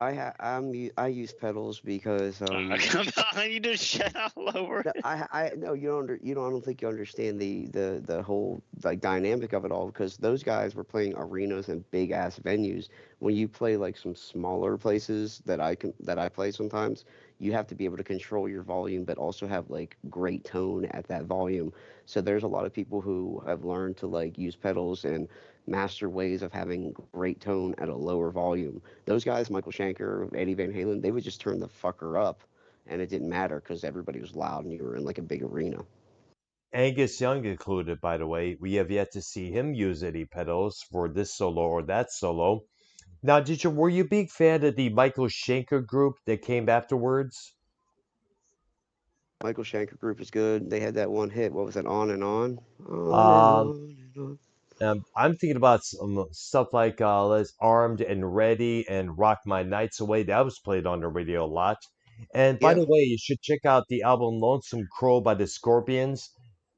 I use pedals because Come on, you just shit all over no, it. I no, I don't think you understand the whole like dynamic of it all, because those guys were playing arenas and big ass venues. When you play like some smaller places that I play sometimes, you have to be able to control your volume but also have like great tone at that volume. So there's a lot of people who have learned to like use pedals and master ways of having great tone at a lower volume. Those guys, Michael Schenker, Eddie Van Halen, they would just turn the fucker up, and it didn't matter because everybody was loud and you were in like a big arena. Angus Young included, by the way. We have yet to see him use any pedals for this solo or that solo. Now, were you a big fan of the Michael Schenker group that came afterwards? Michael Schenker group is good. They had that one hit. What was it? On and on, on and Um, on and on. I'm thinking about some stuff like Armed and Ready and Rock My Nights Away. That was played on the radio a lot. And by Yeah. the way, you should check out the album Lonesome Crow by the Scorpions.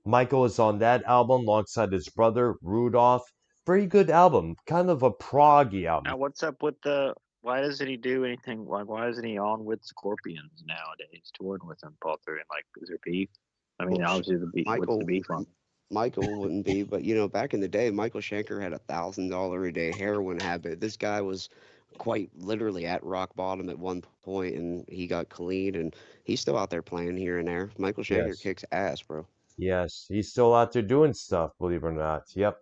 Michael is on that album alongside his brother Rudolph. Very good album, kind of a proggy album. Now, what's up with the? Why doesn't he do anything? Like, why isn't he on with Scorpions nowadays, touring with them, Paul through? And like, is there beef? I mean, Well, obviously the beef. What's the Michael beef on? Michael wouldn't be, but back in the day, Michael Schenker had $1,000 a day heroin habit. This guy was quite literally at rock bottom at one point, and he got clean, and he's still out there playing here and there. Michael Schenker Yes, kicks ass, bro. yes, he's still out there doing stuff, believe it or not. Yep.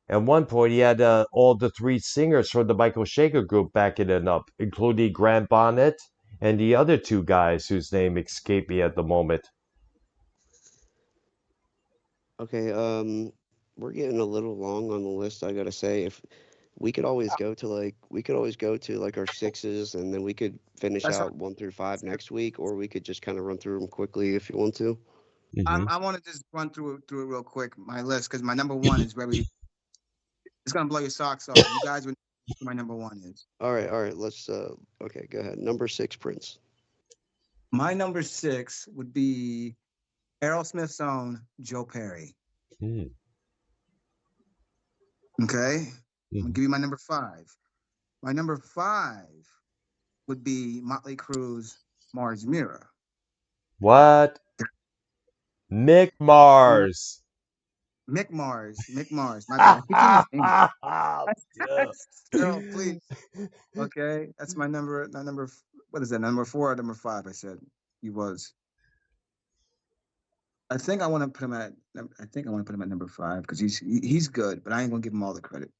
At one point, he had all the three singers from the Michael Schenker group backing it up, including Grant Bonnet and the other two guys whose name escaped me at the moment. Okay, we're getting a little long on the list, I gotta say. If we could always go to like our sixes, and then we could finish That's out 1 through 5 next week, or we could just kind of run through them quickly if you want to. Hmm. I want to just run through it real quick, my list, because my number one is very. It's gonna blow your socks off. You guys would know who my number one is. All right, let's okay, go ahead. Number 6, Prince. My number 6 would be Aerosmith's own Joe Perry. Mm-hmm. Okay, I'm gonna give you my number 5. My number 5 would be Motley Crue's Mars Mirror. What? Mick Mars. Mick Mars. My bad. I keep saying his name. Yeah. Girl, please. Okay, that's my number. What is that? Number 4 or number 5? I said he was. I think I want to put him at. I think I want to put him at number 5 because he's good, but I ain't gonna give him all the credit.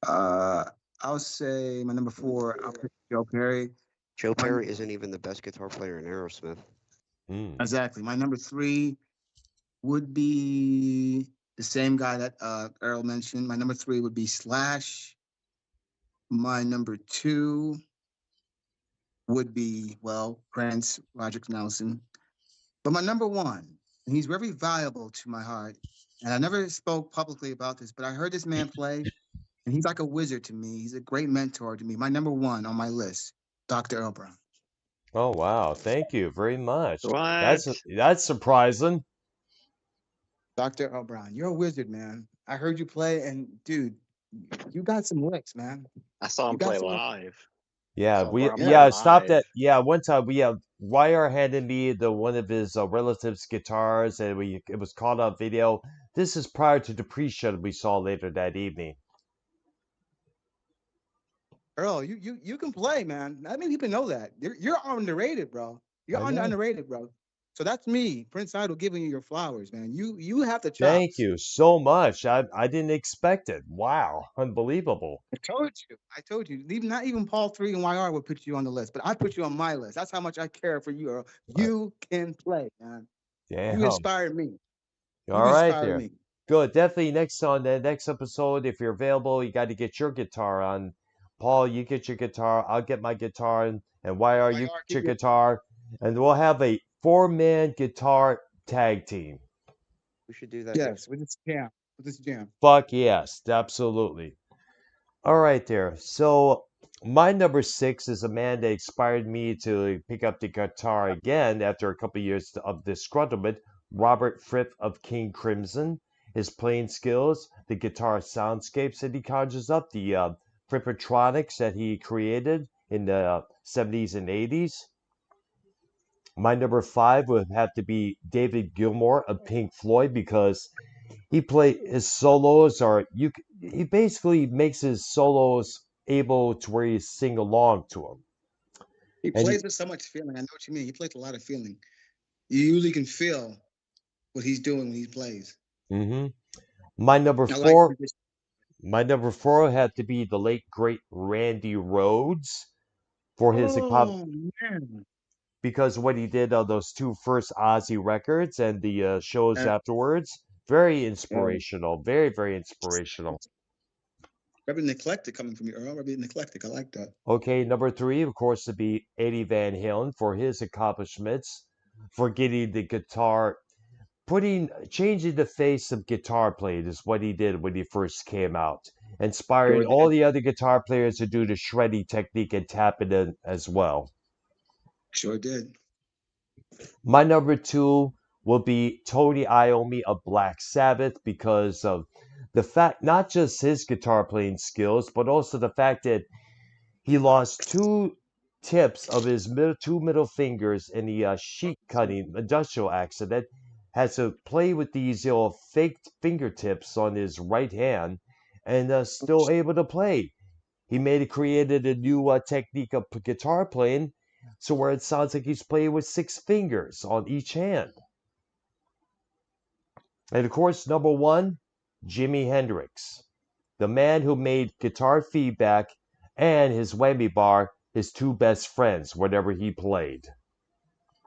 Uh, I'll say my number 4. I'll pick Joe Perry. Joe My, Perry isn't even the best guitar player in Aerosmith. exactly. My number 3 would be the same guy that Earl mentioned. My number 3 would be Slash. My number 2 would be, well, Prince, Roger Nelson. But my number 1, and he's very valuable to my heart, and I never spoke publicly about this, but I heard this man play, and he's like a wizard to me. He's a great mentor to me. My number 1 on my list, Dr. Earl Brown. Oh wow, thank you very much. What? That's surprising. Dr. Earl Brown, you're a wizard, man. I heard you play, and dude, you got some licks, man. I saw You him got play some. live. Yeah, Saw we Brown play yeah stop live. that. Yeah, one time we have YR handed me the one of his relatives' guitars, and it was caught on video. This is prior to the pre-show we saw later that evening. Earl, you can play, man. Not many people know that. You're underrated, bro. You're I know. underrated, bro. So that's me, Prince Idol, giving you your flowers, man. You have the Thank chops. you so much. I didn't expect it. Wow, unbelievable. I told you. I told you. Not even Paul 3 and YR would put you on the list, but I put you on my list. That's how much I care for you, Earl. Uh, You can play, man. You Damn. inspired me. You All right inspired there. me. Good. Definitely next on the next episode, if you're available, you got to get your guitar on. Paul, you get your guitar. I'll get my guitar, and YR, you YR, get your keep your guitar, and we'll have a four-man guitar tag team. We should do that yes next. with this jam. With this jam. Fuck yes, absolutely. All right there. So my number 6 is a man that inspired me to pick up the guitar again after a couple years of disgruntlement. Robert Fripp of King Crimson. His playing skills, the guitar soundscapes that he conjures up, the Frippatronics that he created in the 70s and 80s. My number 5 would have to be David Gilmour of Pink Floyd because his solos are he basically makes his solos able to where you sing along to him. He And plays with so much feeling. I know what you mean. He plays a lot of feeling. You usually can feel what he's doing when he plays. mm-hmm. my number I like 4 my number 4 had to be the late great Randy Rhoads for his oh man. because what he did on those two first Ozzy records and the shows Uh, afterwards. Very uh, inspirational. Very, very inspirational. Reverend Eclectic coming from you, Earl. Reverend Eclectic. I like that. Okay, number three, of course, would be Eddie Van Halen for his accomplishments, for getting the guitar, changing the face of guitar playing is what he did when he first came out, Sure inspiring all did. the other guitar players to do the shredding technique and tap it in as well. Sure did. My number two will be Tony Iommi of Black Sabbath because of the fact, not just his guitar playing skills, but also the fact that he lost two tips of his two middle fingers in the sheet cutting industrial accident. Had to play with these fake fingertips on his right hand, and still able to play. He created a new technique of guitar playing, so where it sounds like he's playing with six fingers on each hand. And of course, number one, Jimi Hendrix, the man who made guitar feedback and his whammy bar his two best friends whenever he played.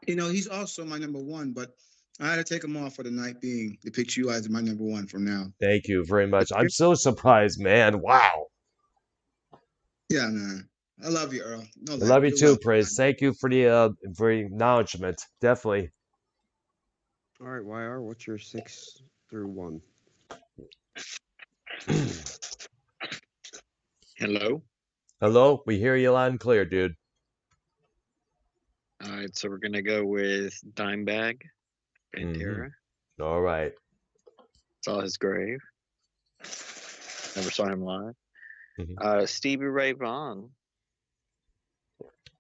He's also my number one, but I had to take him off for the night being to pick you as my number one from now. Thank you very much. I'm so surprised, man. Wow. Yeah, man. I love you, Earl. Know I that. love you You're too, welcome, Praise. man. Thank you for the acknowledgement. Definitely. All right, YR, what's your 6 through 1? Hello. Hello, we hear you loud and clear, dude. All right, so we're gonna go with Dimebag, Mhm. Pantera. All right. Saw his grave. Never saw him live. Mhm. Stevie Ray Vaughan.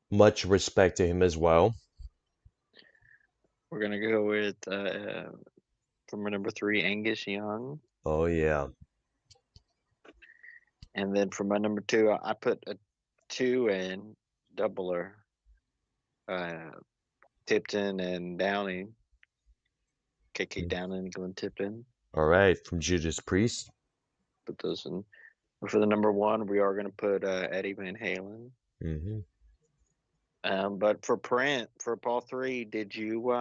Much respect to him as well. We're gonna go with from our number 3, Angus Young, Oh yeah. and then for my number 2, I put a 2 in doubler. Tipton and Downing. KK Downing and Glenn Tipton. All right, from Judas Priest. Put those in. For the number 1, we are going to put Eddie Van Halen. Mm-hmm. But for Paul 3, did you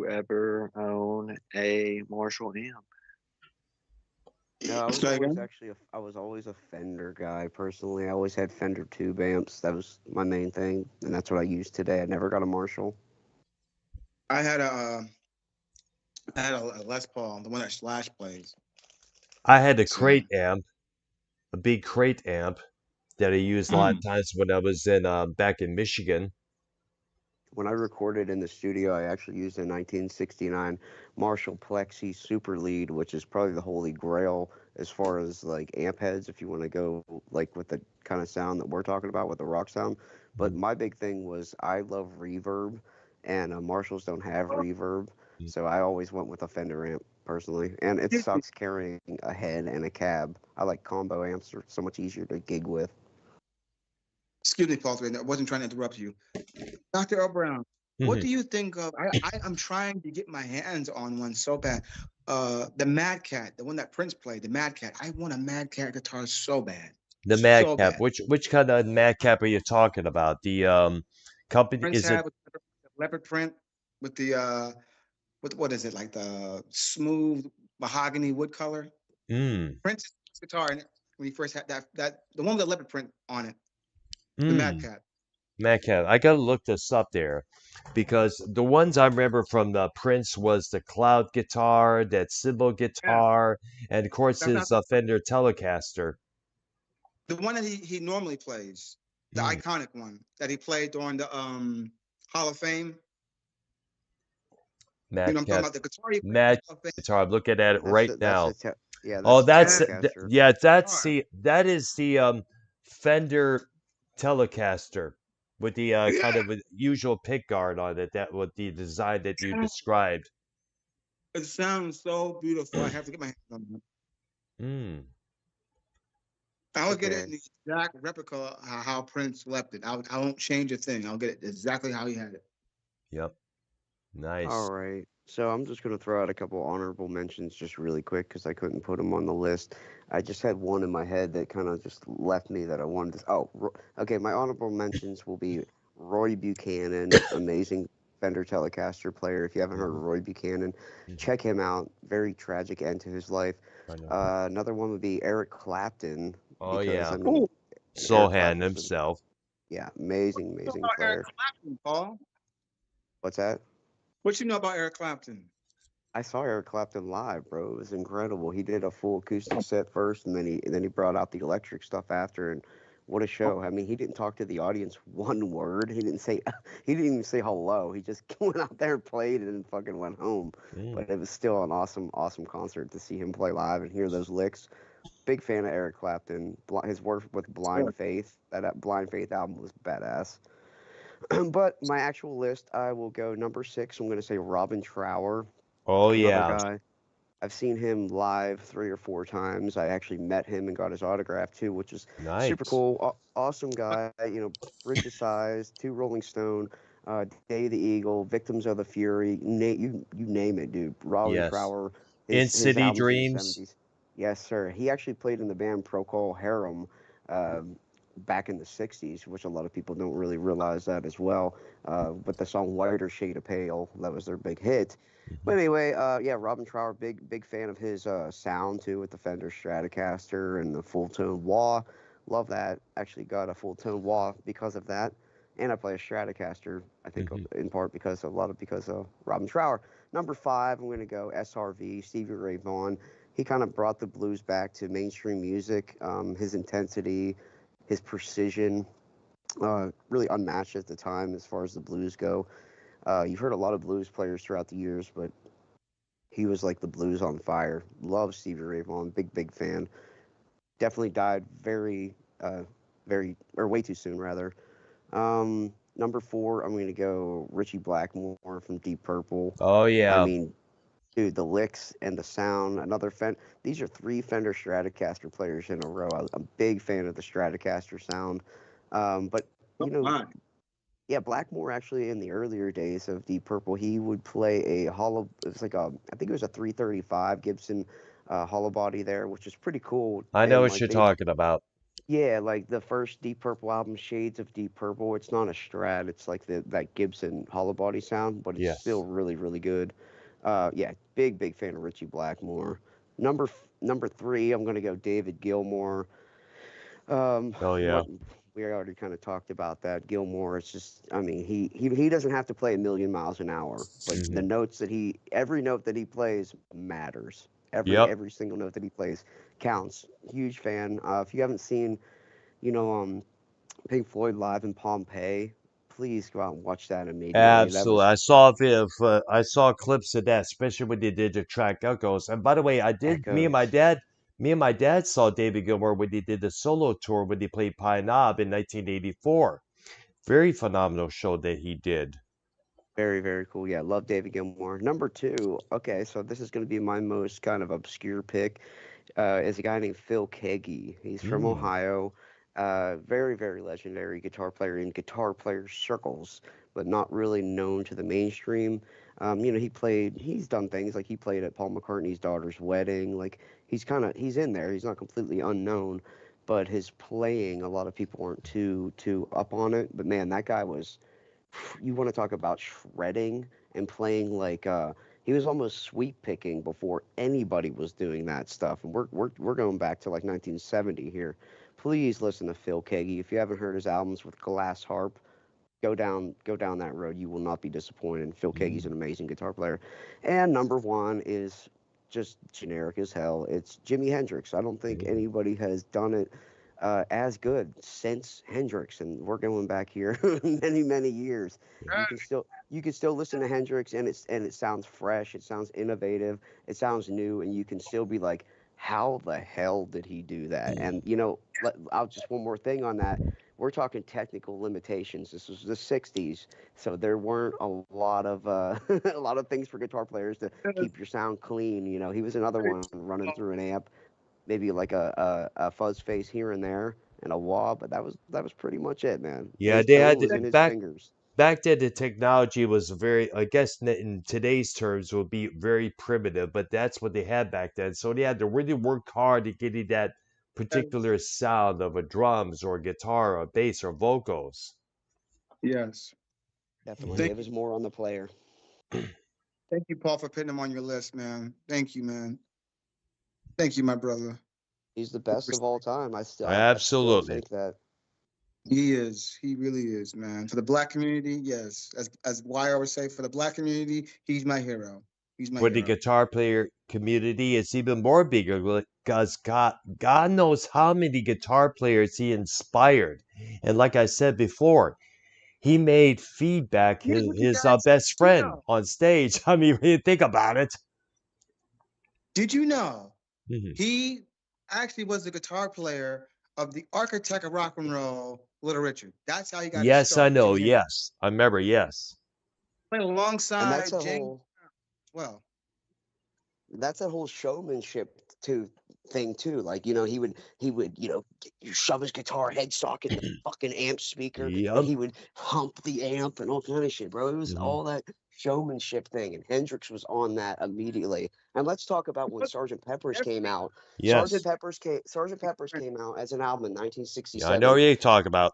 ever own a Marshall amp? No, I was Say always again? I was always a Fender guy personally. I always had Fender tube amps. That was my main thing, and that's what I use today. I never got a Marshall. I had a Les Paul, the one that Slash plays. I had a So crate amp, a big crate amp that I used a lot of times when I was in back in Michigan. When I recorded in the studio, I actually used a 1969 Marshall Plexi Super Lead, which is probably the holy grail as far as like amp heads, if you want to go like with the kind of sound that we're talking about with the rock sound. But my big thing was I love reverb, and Marshalls don't have reverb, so I always went with a Fender amp personally. And it sucks carrying a head and a cab. I like combo amps; are so much easier to gig with. excuse me, Paul. I wasn't trying to interrupt you. Dr. Earl Brown, what do you think of? I'm trying to get my hands on one so bad. The Mad Cat, the one that Prince played, the Mad Cat. I want a Mad Cat guitar so bad. The So madcap. bad. Which kind of madcap are you talking about? The company Prince is it? had with the leopard print with the what is it, like the smooth mahogany wood color? Mm, Prince's guitar when he first had that the one with the leopard print on it, the Mad mm, Cat. madcap. I gotta look this up there because the ones I remember from the Prince was the cloud guitar, that cymbal Yeah, guitar, and of course that's not his Fender Telecaster. the one that he normally plays, the Mm, iconic one that he played during the Hall of Fame. I'm talking madcap, about the guitar he played mad in the Hall of Fame. guitar. I'm looking at it right That's now. the yeah, Oh, that's the that's That Telecaster. yeah, that's guitar. that is the Fender Telecaster with the kind Yeah, of usual pick guard on it. That was the design that you described. it sounds so beautiful. I have to get my hands on it. Mm, I will get it Okay. in the exact replica how Prince left it. I won't change a thing. I'll get it exactly how he had it. yep, All nice. right. So I'm just going to throw out a couple honorable mentions just really quick because I couldn't put them on the list. I just had one in my head that kind of just left me that I wanted to. Oh, okay. My honorable mentions will be Roy Buchanan, amazing Fender Telecaster player. If you haven't heard of Mhm, Roy Buchanan, mhm. check him out. Very tragic end to his life. I know. Another one would be Eric Clapton Oh because I yeah, mean, Oh, Soul Eric Hand Clapton's an himself. yeah, amazing, what you know amazing about Eric player. Clapton, Paul? What's that? What you know about Eric Clapton? I saw Eric Clapton live, bro. It was incredible. He did a full acoustic set first, and then he brought out the electric stuff after. And what a show! I mean, he didn't talk to the audience one word. He didn't say he didn't even say hello. He just went out there, played, and then fucking went home. Mm, But it was still an awesome, awesome concert to see him play live and hear those licks. Big fan of Eric Clapton. His work with Sure. Blind Faith, that Blind Faith album was badass. But my actual list, I will go number six. I'm going to say Robin Trower, oh another yeah, guy. I've seen him live 3 or 4 times. I actually met him and got his autograph too, which is super nice. cool. Awesome guy. Bridge of Sighs, Two Rolling Stone, Day of the Eagle, Victims of the Fury. You name it, dude. Robin Yes. Trower. In His City albums in the Dreams. '70s. Yes, sir. He actually played in the band Procol Harum. Um, Back in the '60s, which a lot of people don't really realize that as well. With the song "Whiter Shade of Pale," that was their big hit. But Mhm. anyway, yeah, Robin Trower, big fan of his sound too, with the Fender Stratocaster and the full tone wah. Love that. Actually got a full tone wah because of that, and I play a Stratocaster. I think Mhm. in part because of Robin Trower. Number five, I'm gonna go SRV, Stevie Ray Vaughan. He kind of brought the blues back to mainstream music. His intensity, his precision, really unmatched at the time as far as the blues go. You've heard a lot of blues players throughout the years, but he was like the blues on fire. Love Stevie Ray Vaughan. Big fan. Definitely died uh, or way too soon rather. Number four, I'm gonna go Richie Blackmore from Deep Purple. Oh I yeah. mean, dude, the licks and the sound. These are three Fender Stratocaster players in a row. I'm a big fan of the Stratocaster sound. But Oh my. yeah, Blackmore actually in the earlier days of Deep Purple, he would play a hollow. It was like I think it was a 335 Gibson hollow body there, which is pretty cool. I know And what like you're talking about. yeah, like the first Deep Purple album, Shades of Deep Purple. It's not a Strat. It's like that Gibson hollow body sound, but it's still Yes. really good. Yeah, big fan of Richie Blackmore. Number three, I'm gonna go David Gilmour. Oh yeah. What we already kind of talked about that. Gilmore, it's just, I mean, he doesn't have to play a million miles an hour, but the Hmm. notes every note that he plays matters. Yep. Every single note that he plays counts. Huge fan. If you haven't seen, you know, Pink Floyd live in Pompeii, please go out and watch that immediately. That Absolutely. was I saw clips of that, especially when they did the track Echoes. And by the way, I did echoes. me and my dad saw David Gilmour when they did the solo tour when they played Pine Knob in 1984. Very phenomenal show that he did. Very cool. Yeah, love David Gilmour. Number two. Okay, so this is going to be my most kind of obscure pick. Is a guy named Phil Keaggy. He's from Mm. Ohio. Very legendary guitar player in guitar player circles, but not really known to the mainstream. He's done things like he played at Paul McCartney's daughter's wedding. Like he's in there. He's not completely unknown, but his playing, a lot of people weren't too up on it. But man, that guy was you want to talk about shredding and playing like he was almost sweep picking before anybody was doing that stuff. And we're going back to like 1970 here. Please listen to Phil Keaggy. If you haven't heard his albums with Glass Harp, go down that road. You will not be disappointed. Phil Keaggy's Mm. an amazing guitar player. And number one is just generic as hell. It's Jimi Hendrix. I don't think Mm. anybody has done it as good since Hendrix, and we're going back here many years. You can still listen to Hendrix, and it sounds fresh, it sounds innovative, it sounds new, and you can still be like, how the hell did he do that? And I'll just one more thing on that. We're talking technical limitations. This was the '60s, so there weren't a lot of a lot of things for guitar players to keep your sound clean. He was another one running through an amp, maybe like a fuzz face here and there and a wah, but that was pretty much it, man. Yeah, His they tone had was in his back fingers. back then the technology was very, I guess in today's terms would be very primitive, but that's what they had back then. So they had to really work hard to get you that particular sound of a drums or a guitar or bass or vocals. Yes. Definitely, Thank it was more on the player. thank you, Paul, for putting him on your list, man. Thank you, man. Thank you, my brother. He's the best of all time. I still Absolutely. think that. He is. He really is, man. For the black community, yes. As YR would say, for the black community, he's my hero. He's my For the hero. guitar player community, it's even more bigger because God knows how many guitar players he inspired. And like I said before, he made feedback Here's what you his guys best do friend know. on stage. I mean, when you think about it. Did you know Mhm. he actually was the guitar player of the architect of rock and roll, Little Richard? That's how he got his Yes, I start. know. Jimi Hendrix Yes, I remember. Yes. played And that's alongside a James. whole Well, that's a whole showmanship too thing too. Like, he would, shove his guitar headstock in the fucking amp speaker, and Yep. he would hump the amp and all kind of shit, bro. It was Mhm. all that showmanship thing, and Hendrix was on that immediately. And let's talk about when Sergeant Pepper's came out. Yes. Sergeant Pepper's came out as an album in Yeah, I know what 1967. you talk about.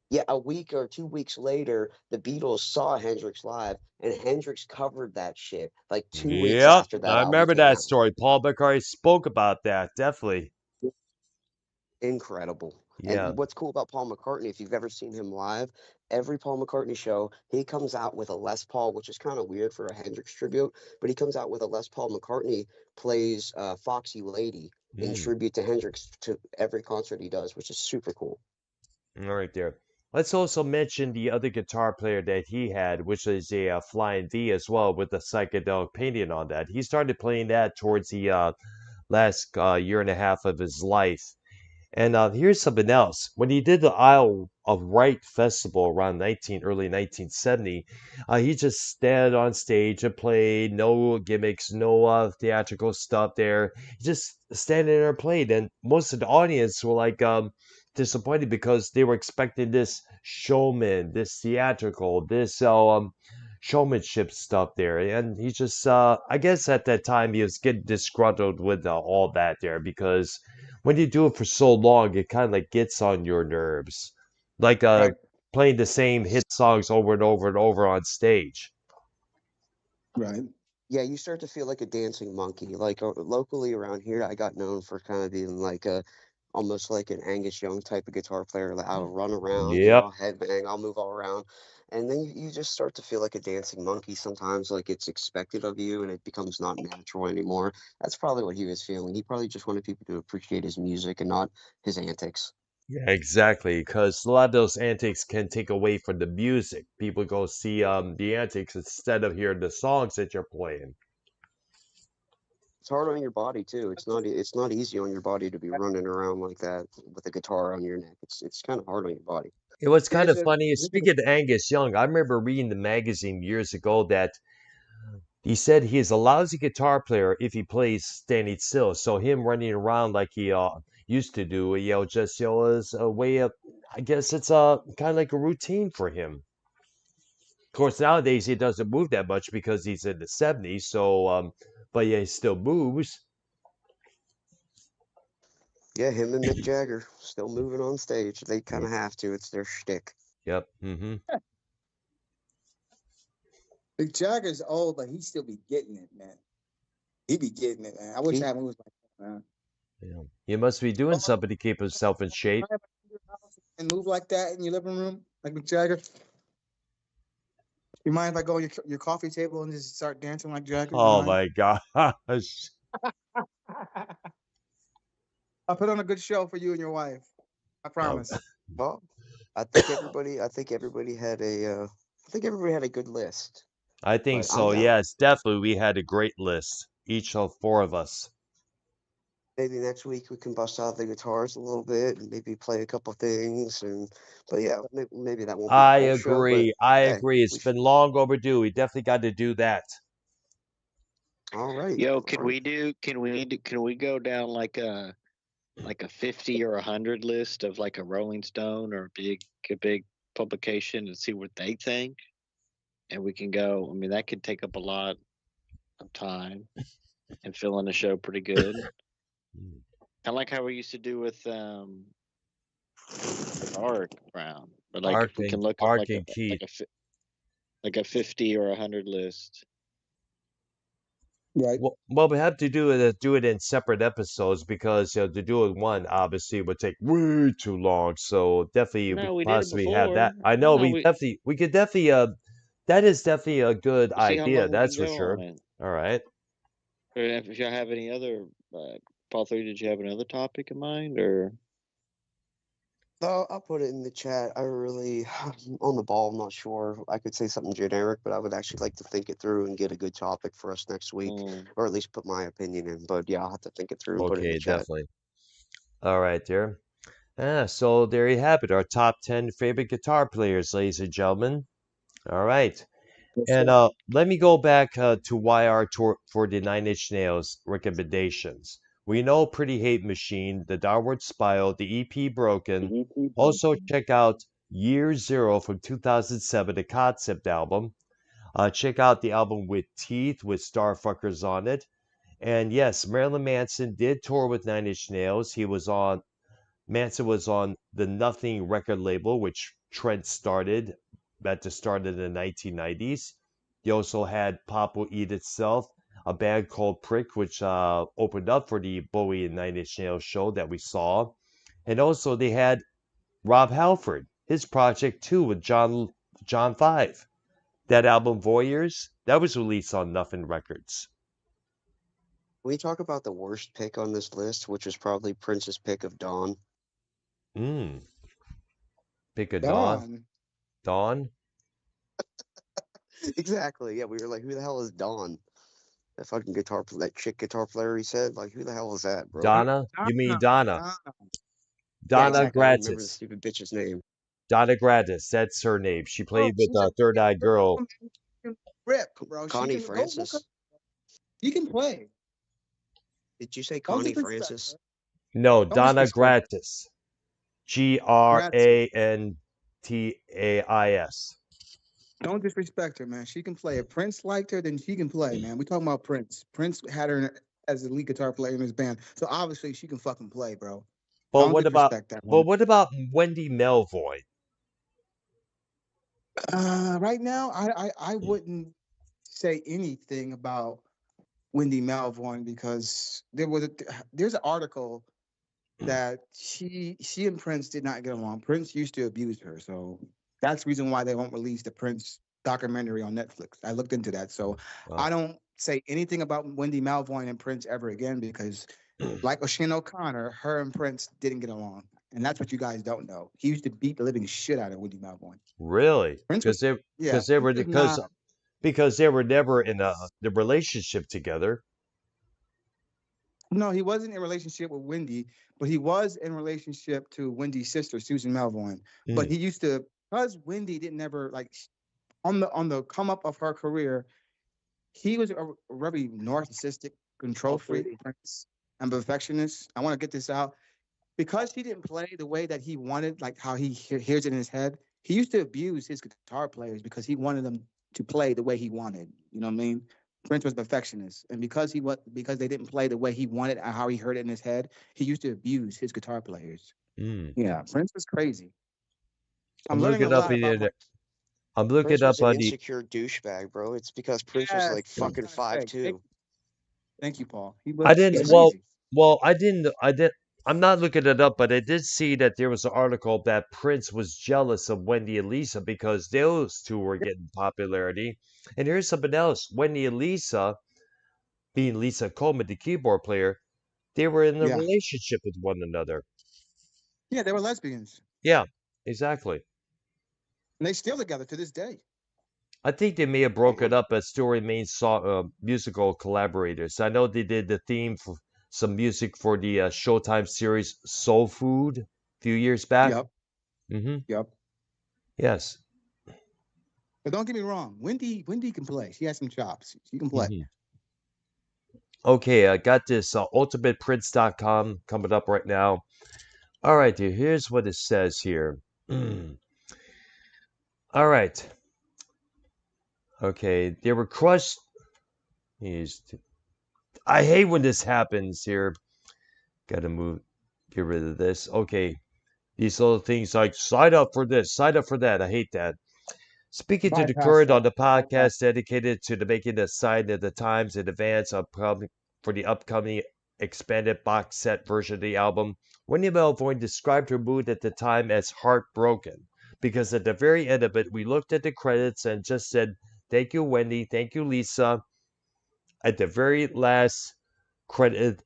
Yeah, a week or 2 weeks later, the Beatles saw Hendrix live, and Hendrix covered that shit like 2 weeks Yep, after that I album remember came that out. story. Paul McCartney spoke about that. Definitely. Incredible. Yeah. And what's cool about Paul McCartney, if you've ever seen him live, every Paul McCartney show, he comes out with a Les Paul, which is kind of weird for a Hendrix tribute, but he comes out with a Les Paul. McCartney plays Foxy Lady in Mm. tribute to Hendrix to every concert he does, which is super cool. All right there. Let's also mention the other guitar player that he had, which is a Flying V as well, with the psychedelic painting on that. He started playing that towards the last year and a half of his life. And here's something else. When he did the Isle of Wight festival around early 1970, he just stood on stage and played. No gimmicks, no theatrical stuff there. He just standing there and played. And most of the audience were like disappointed because they were expecting this showman, this theatrical, this showmanship stuff there. And he just, I guess at that time he was getting disgruntled with all that there because when you do it for so long, it kind of like gets on your nerves, like right, playing the same hit songs over and over and over on stage. right. Yeah, you start to feel like a dancing monkey. Like locally around here, I got known for kind of being like almost like an Angus Young type of guitar player. Like I'll run around, Yep, I'll headbang, I'll move all around, and then you just start to feel like a dancing monkey sometimes. Like it's expected of you, and it becomes not natural anymore. That's probably what he was feeling. He probably just wanted people to appreciate his music and not his antics. yeah, exactly. Because a lot of those antics can take away from the music. People go see the antics instead of hearing the songs that you're playing. It's hard on your body too. It's not easy on your body to be running around like that with a guitar on your neck. It's kind of hard on your body. It was kind Here's of a funny. Speaking of Angus Young, I remember reading the magazine years ago that he said he is a lousy guitar player if he plays standing still. So him running around like he used to do, just is a way of. I guess it's kind of like a routine for him. Of course, nowadays he doesn't move that much because he's in the 70s. So, but yeah, he still moves. Yeah, him and Mick Jagger still moving on stage. They kind Yeah. of have to. It's their shtick. Yep. Mm-hmm. Big Jagger's old, but he still be getting it, man. He be getting it, man. I wish I He, had moves like that, man. Yeah. He must be doing Oh, something to keep himself in shape. mind if I come to your house and move like that in your living room, like Mick Jagger? You mind if I go on your coffee table and just start dancing like Jagger? You Oh mind? my gosh. I'll put on a good show for you and your wife. I Um, promise. well, I think everybody had a good list. I think But I'm so. down. Yes, definitely. We had a great list, each of four of us. Maybe next week we can bust out the guitars a little bit and maybe play a couple things. But yeah, maybe that won't be the I whole show. But agree. I hey, agree. It's been long overdue. We definitely got to do that. all right, Yo, all right. can we go down like a 50 or 100 list of like a Rolling Stone or a big publication and see what they think? and we can go. I mean, that could take up a lot of time and fill in the show pretty good. Mm. Kind of like how we used to do with Ark Brown. But like if we can look up Ark like a and Keith. like a 50 or 100 list. Right. Well, we have to do it in separate episodes because to do it one obviously would take way too long. So definitely we No, could we did it possibly have that. before. I know No, we could definitely that is definitely a good we'll see how idea. long we That's can for go on sure. it. All right. Or if y'all have any other, Paul 3, did you have another topic in mind, or? I'll put it in the chat. I really, on the ball, I'm not sure. I could say something generic, but I would actually like to think it through and get a good topic for us next week, Mm, or at least put my opinion in. But yeah, I'll have to think it through and put it in the Okay, chat. definitely. All right, there. So there you have it. Our top 10 favorite guitar players, ladies and gentlemen. All right. Yes, And sir. let me go back to YR for the Nine Inch Nails recommendations. We know Pretty Hate Machine, The Downward Spiral, the EP Broken. Also, check out Year Zero from 2007, the concept album. Check out the album with Teeth with Starfuckers on it. And yes, Marilyn Manson did tour with Nine Inch Nails. Manson was on the Nothing record label, which Trent started at the start of the 1990s. They also had Pop Will Eat Itself, a band called Prick, which opened up for the Bowie and Nine Inch Nails show that we saw. And also they had Rob Halford, his project too, with John Five. That album Voyeurs, that was released on Nothing Records. We talk about the worst pick on this list, which was probably Prince's pick of Dawn. Mm. Pick a Dawn. Dawn. Dawn? Exactly. Yeah, we were like, who the hell is Dawn? That fucking that chick guitar player. He said, like, who the hell is that, bro? Donna? You mean Donna? Donna. Yeah, Donna exactly. I don't remember the Gratis. stupid bitch's name. Donna Gratis, that's her name. She Oh, played with she's a Third Eye Girl. rip, bro. She Connie can go look up. Francis. She can play. Did you say Don't Connie disrespect Francis? her. No, Don't Donna disrespect her. Gratis. Grantis. Don't disrespect her, man. She can play. If Prince liked her, then she can play, man. We talking about Prince. Prince had her as the lead guitar player in his band, so obviously she can fucking play, bro. But Don't what about disrespect that but one. what about Wendy Melvoin? Right now, I wouldn't say anything about Wendy Melvoin because there's an article that she and Prince did not get along. Prince used to abuse her, so that's the reason why they won't release the Prince documentary on Netflix. I looked into that, so Uh, I don't say anything about Wendy Melvoin and Prince ever again because, like O'Shane O'Connor, her and Prince didn't get along, and that's what you guys don't know. He used to beat the living shit out of Wendy Melvoin. really? Prince was, yeah, Because they were Prince was not. because they were never in the relationship together. No, he wasn't in a relationship with Wendy, but he was in a relationship to Wendy's sister, Susan Melvoin. But Mm. he used to, because Wendy didn't ever like on the come up of her career, he was a very narcissistic, control freak, Prince, and perfectionist. I want to get this out because he didn't play the way that he wanted, like how he hears it in his head. He used to abuse his guitar players because he wanted them to play the way he wanted. You know what I mean? Prince was a perfectionist, and because they didn't play the way he wanted and how he heard it in his head, he used to abuse his guitar players. Mm. Yeah, Prince was crazy. I'm I'm learning a looking up lot in about my. the I'm looking Prince was up an on the insecure douchebag, bro. It's because Prince was Yes, like what I'm fucking trying to five say. two. Thank you, Paul. He I was didn't crazy. I did I'm not looking it up, but I did see that there was an article that Prince was jealous of Wendy and Lisa because those two were getting popularity. And here's something else. Wendy and Lisa, being Lisa Coleman, the keyboard player, they were in a Yeah, relationship with one another. yeah, they were lesbians, Yeah, exactly. and they still together to this day. I think they may have broken up but still remain musical collaborators. I know they did the theme for some music for the Showtime series Soul Food a few years back. Yep, Hmm. yep. Yes. But don't get me wrong, Wendy can play. She has some chops. She can play. Hmm. Okay, I got this ultimateprince.com coming up right now. All right, dude, here's what it says here. All right. Okay, they were crushed. I hate when this happens here. Gotta get rid of this. Okay, these little things like sign up for this, sign up for that. I hate that. Speaking to the Bypass current that. on the Bypass. podcast dedicated to the making the sign of the times in advance for the upcoming expanded box set version of the album, Wendy Melvoin described her mood at the time as heartbroken because at the very end of it, we looked at the credits and just said, "Thank you, Wendy. Thank you, Lisa." At the very last credit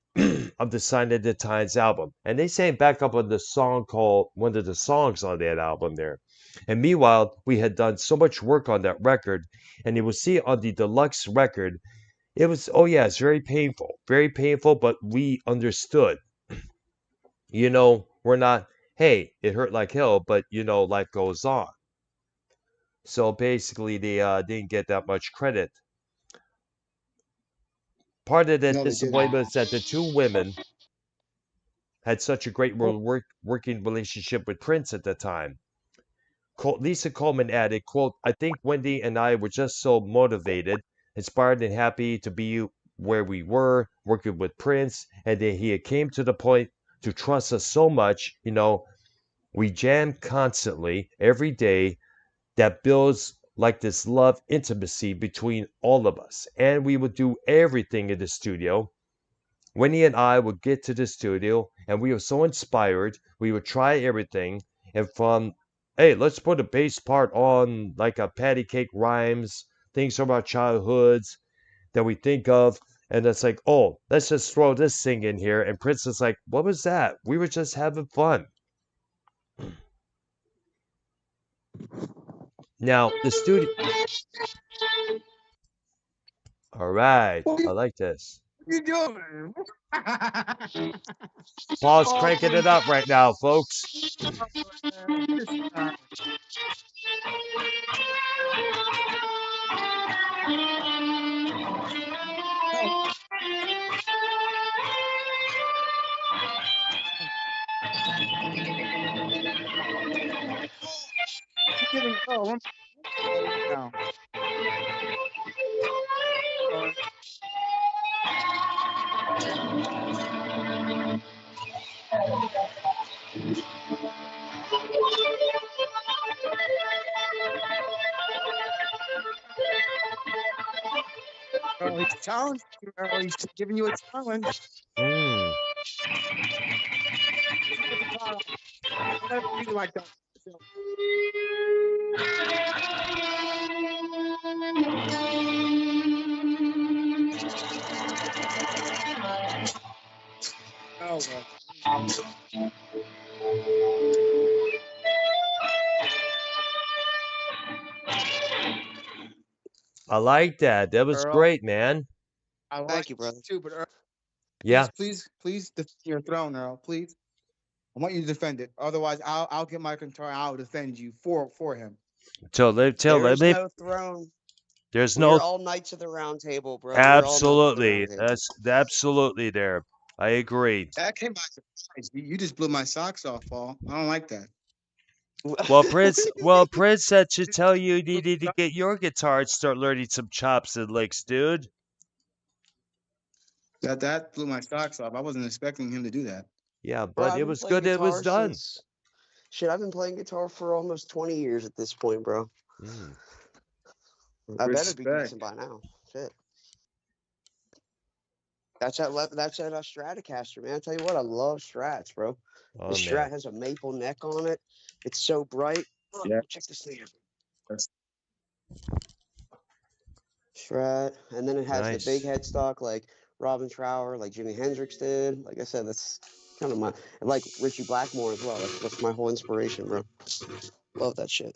of the Sign of the Times album. And they sang back up on the song called one of the songs on that album there. And meanwhile, we had done so much work on that record, and you will see on the deluxe record, it was, oh yeah, it's very painful, but we understood. We're not, hey, it hurt like hell, but life goes on. So basically, they didn't get that much credit. Part of that No, they didn't. disappointment is that the two women had such a great Oh, working relationship with Prince at the time. Lisa Coleman added, quote, "I think Wendy and I were just so motivated, inspired, and happy to be where we were, working with Prince, and that he came to the point to trust us so much. We jam constantly, every day, that builds like this love intimacy between all of us. And we would do everything in the studio. Winnie and I would get to the studio and we were so inspired. We would try everything. And from, hey, let's put a bass part on like a patty cake rhymes, things from our childhoods that we think of. And it's like, oh, let's just throw this thing in here. And Prince is like, what was that? We were just having fun. Now, the studio. All right. what I like this. are you doing? Paul's Oh, cranking it up right now, folks. man. Oh, you're giving. Oh, I'm now. Oh, oh, he's challenging you, Earl. He's giving you a challenge. Hmm. Put the guitar on. Let him do like that. Oh, well. I like that. That was Earl, great, man. I like Thank you, it brother. too, but Earl, Yeah. please defend your throne, Earl. Please. I want you to defend it. Otherwise, I'll get my guitar. I'll defend you for him. There's no throne. There's We're no all knights of the round table, bro. We're all knights of the absolutely. round table. That's absolutely there. I agree. That came by surprise. You just blew my socks off, Paul. I don't like that. Prince said to tell you needed to get your guitar and start learning some chops and licks, dude. That blew my socks off. I wasn't expecting him to do that. Yeah, Bro, but I've it been was playing good it was guitar done. since shit. I've been playing guitar for almost 20 years at this point, bro. Mm. I better be Respect. decent by now. Shit. That's that Stratocaster, man. I tell you what, I love Strats, bro. Oh, The man. Strat has a maple neck on it. It's so bright. Yeah. Check this thing out. That's- Strat, and then it has Nice. the big headstock like Robin Trower, like Jimi Hendrix did. Like I said, that's kind of my like Richie Blackmore as well. That's my whole inspiration, bro. Love that shit.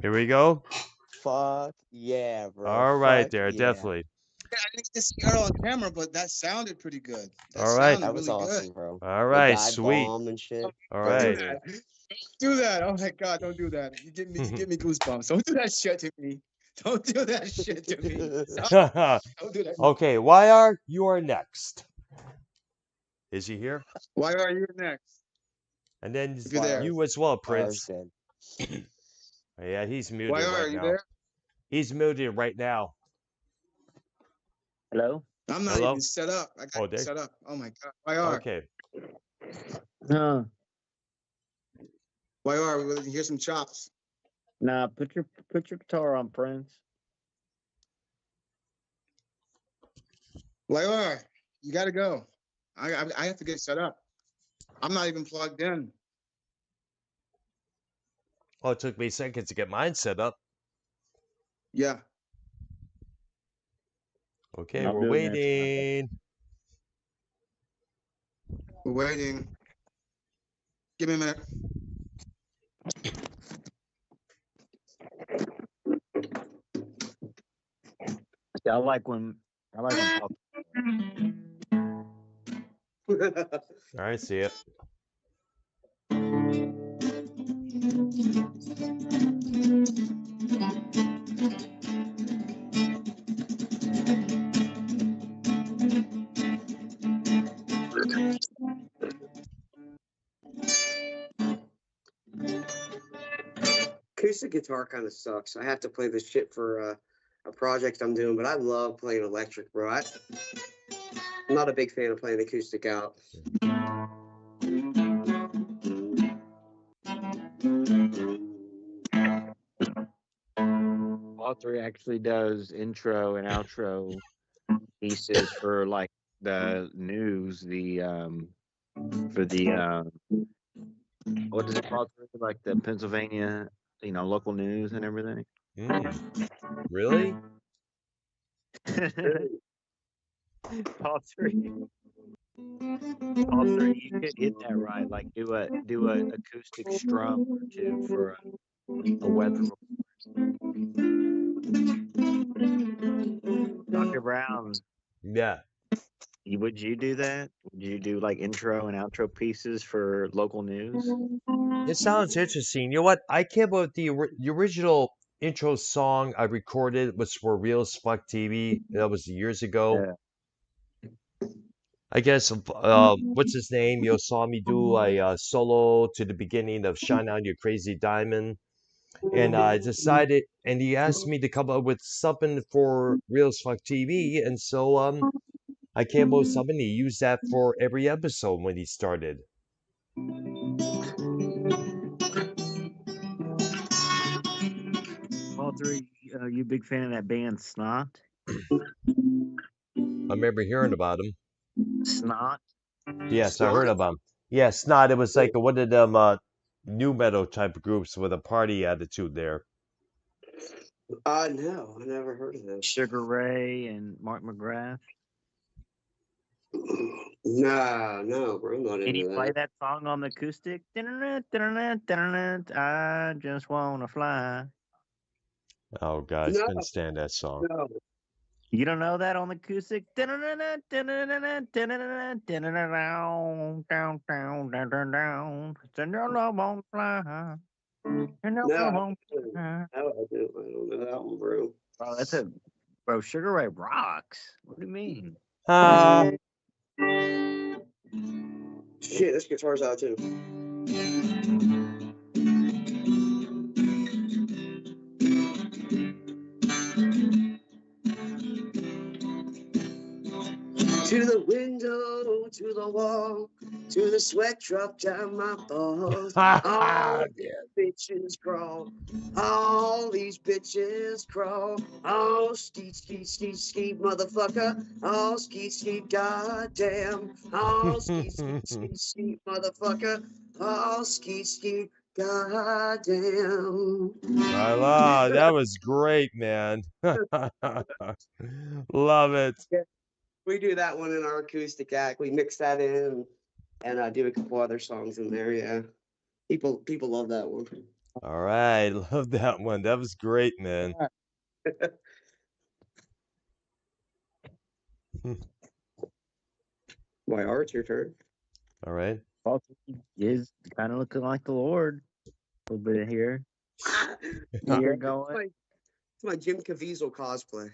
Here we go. Fuck yeah, bro. All right, Fuck there, yeah. definitely. I didn't get to see Earl on camera, but that sounded pretty good. That All right. sounded That was really good. awesome, bro. All The right, dive sweet. bomb and shit. All Don't do right. Crazy. that. Don't do that. Oh my God, don't do that. You give me goosebumps. Don't do that shit to me. Don't do that shit to me. Stop. Don't do that. Okay, YR, you are next. Is he here? Why are you next? And then If you're there. you as well, Fire's Prince. dead. Yeah, he's Why muted are right you now. there? He's muted right now. Hello? I'm not Hello? even set up. I got Oh, you there. set up. Oh my God. Why are? Okay. Why are we? Hear some chops. Nah, put your guitar on, Prince. Why are? You got to go. I have to get set up. I'm not even plugged in. Oh, it took me a second to get mine set up. Yeah. Okay, I'll we're do it next time. waiting. We're waiting. Give me a minute. I like when Paul- All right, see it. Acoustic guitar kind of sucks. I have to play this shit for a project I'm doing, but I love playing electric, bro. I'm not a big fan of playing acoustic out. Paul 3 actually does intro and outro pieces for like the news, for the what is it called? Like the Pennsylvania, local news and everything. Really? Paul 3. Paul 3, you could hit that right. Like do a acoustic strum or two for a weather report. Dr. Brown, Yeah. would you do that? Would you do like intro and outro pieces for local news? It sounds interesting. You know what? I came up with the original intro song I recorded was for Real as Fuck TV. That was years ago. Yeah. I guess what's his name? You saw me do a solo to the beginning of Shine On Your Crazy Diamond, and I decided, and he asked me to come up with something for Real as Fuck TV, and so I came up with something. He used that for every episode when he started. Paul 3, you a big fan of that band Snot? I remember hearing about him. Snot? Yes, I heard about him. Yeah, Snot. It was like one of them new metal type of groups with a party attitude there. No, I never heard of them. Sugar Ray and Mark McGrath? No, bro, I'm not Can you into play that. that song on the acoustic? I just wanna fly. Oh God, I No, couldn't stand that song. no. You don't know that on the acoustic? Send your love on fly. Send your love on fly. I don't know that one, bro. Bro, Sugar Ray rocks. What do you mean? Shit, this guitar's out too. To the window, to the wall, to the sweat drop down my balls. All these bitches crawl, all these bitches crawl. Oh, skeet, skeet, skeet, skeet, motherfucker. Oh, skeet, skeet, goddamn. Oh, skeet, skeet, skeet, skeet, motherfucker. Oh, skeet, skeet, goddamn. That was great, man. Love it. We do that one in our acoustic act. We mix that in and do a couple other songs in there. Yeah, people love that one. All right, love that one. That was great, man. YR, it's your turn. All right. Paul is kind of looking like the Lord a little bit here. Here It's going. my Jim Caviezel cosplay.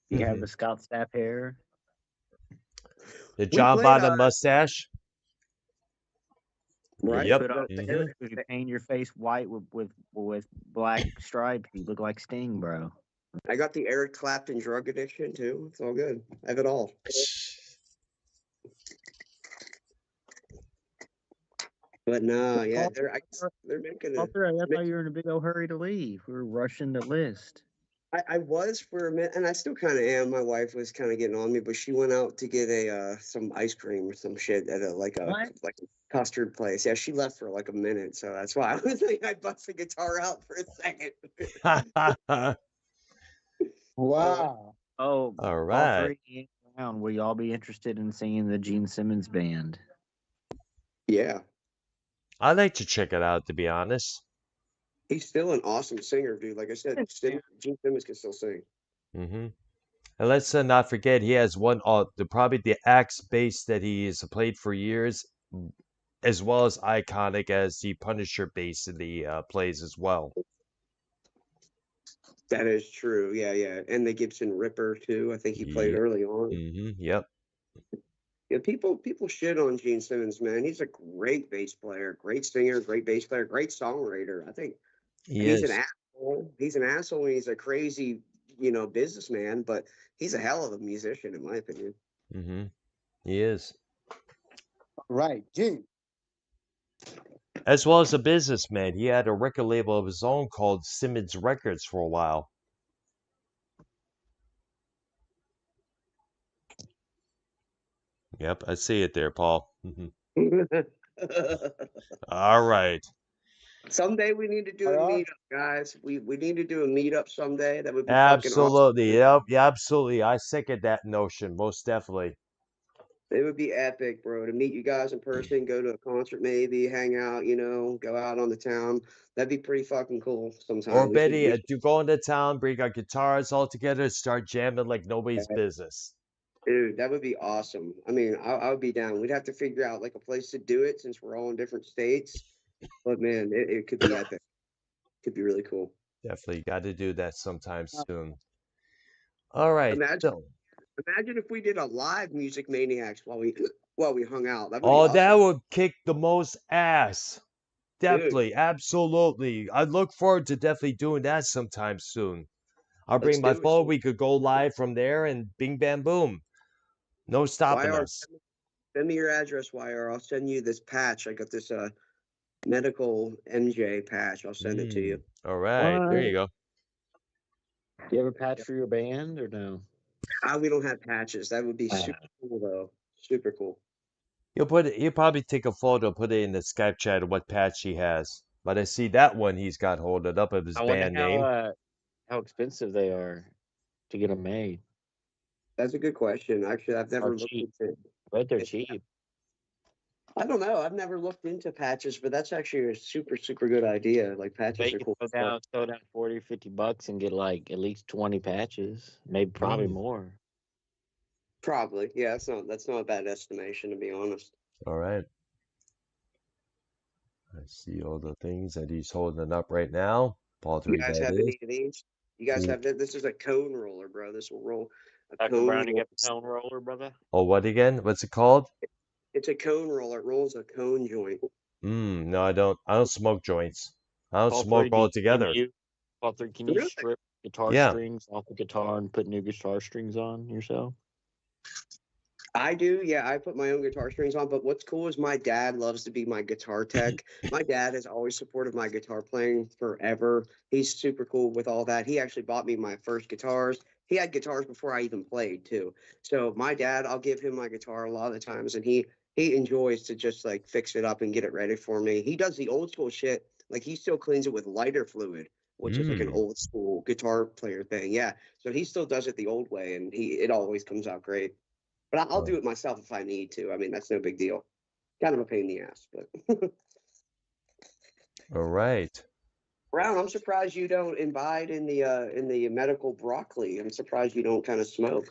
You have the Scout staff hair. The We John played, Bottom mustache. right? Yep. Put up, Mhm. if you paint your face white with black stripes, you look like Sting, bro. I got the Eric Clapton drug addiction too. It's all good. I have it all. But no, yeah, they're making a. Walter, I thought you were in a big old hurry to leave. We were rushing the list. I was for a minute, and I still kind of am. My wife was kind of getting on me, but she went out to get a some ice cream or some shit at a like a custard place. Yeah, she left for like a minute, so that's why I was like, I bust the guitar out for a second. Wow. Oh, All right. all three round. Will y'all be interested in singing the Gene Simmons band? Yeah, I'd like to check it out, to be honest. he's still an awesome singer, dude. Like I said, Gene Simmons can still sing. Mm-hmm. And let's not forget, he has one, probably the axe bass that he's played for years, as well as iconic as the Punisher bass that he plays as well. That is true. Yeah, yeah. And the Gibson Ripper too. I think he played early on. Mm-hmm. Yep. Yeah, people shit on Gene Simmons, man. He's a great bass player, great singer, great bass player, great songwriter. I think he's an asshole. He's an asshole and he's a crazy, businessman, but he's a hell of a musician, in my opinion. Mm-hmm. He is. Right, Gene. As well as a businessman, he had a record label of his own called Simmons Records for a while. Yep, I see it there, Paul. All right. Someday we need to do a meetup, guys. We need to do a meetup someday. That would be fucking awesome. Absolutely. Yep. Yeah, absolutely. I second that notion, most definitely. It would be epic, bro, to meet you guys in person, go to a concert maybe, hang out, go out on the town. That'd be pretty fucking cool sometime. Or Betty, do go into town, bring our guitars all together, start jamming like nobody's business. Dude, that would be awesome. I mean, I would be down. We'd have to figure out like a place to do it since we're all in different states. But man, it could be epic. Could be really cool. Definitely got to do that sometime soon. All right. Imagine if we did a live Music Maniacs while we hung out. That would be Oh, awesome. that would kick the most ass. Definitely, absolutely. I look forward to definitely doing that sometime soon. I'll bring my phone. We could go live from there and bing, bam, boom. No stopping us. Send me your address, YR. I'll send you this patch. I got this medical MJ patch. I'll send it to you. All right. There you go. Do you have a patch for your band or no? We don't have patches. That would be super cool, though. Super cool. He'll probably take a photo, put it in the Skype chat of what patch he has. But I see that one he's got holded up of his band name. How expensive they are to get them made. That's a good question. Actually, I've never looked into it. I bet they're cheap. I don't know. I've never looked into patches, but that's actually a super, super good idea. Like patches are cool. Throw down 40 or 50 bucks and get like at least 20 patches, maybe probably more. Probably, yeah. That's not a bad estimation, to be honest. All right. I see all the things that he's holding up right now. Paul, you guys have any of these? You guys have this is a cone roller, bro. This will roll a cone Brown, you got the cone roller, brother? Oh, what again? What's it called? It's a cone roller. It rolls a cone joint. No, I don't smoke joints. I don't smoke altogether. Paul 3, can you strip guitar strings off the guitar and put new guitar strings on yourself? I do, yeah. I put my own guitar strings on, but what's cool is my dad loves to be my guitar tech. My dad has always supported my guitar playing forever. He's super cool with all that. He actually bought me my first guitars. He had guitars before I even played too. So my dad, I'll give him my guitar a lot of the times, and he enjoys to just like fix it up and get it ready for me. He does the old school shit. Like he still cleans it with lighter fluid, which is like an old school guitar player thing. Yeah. So he still does it the old way, and it always comes out great. But I'll do it myself if I need to. I mean, that's no big deal. Kind of a pain in the ass, but. All right. Brown, I'm surprised you don't imbibe in the medical broccoli. I'm surprised you don't kind of smoke.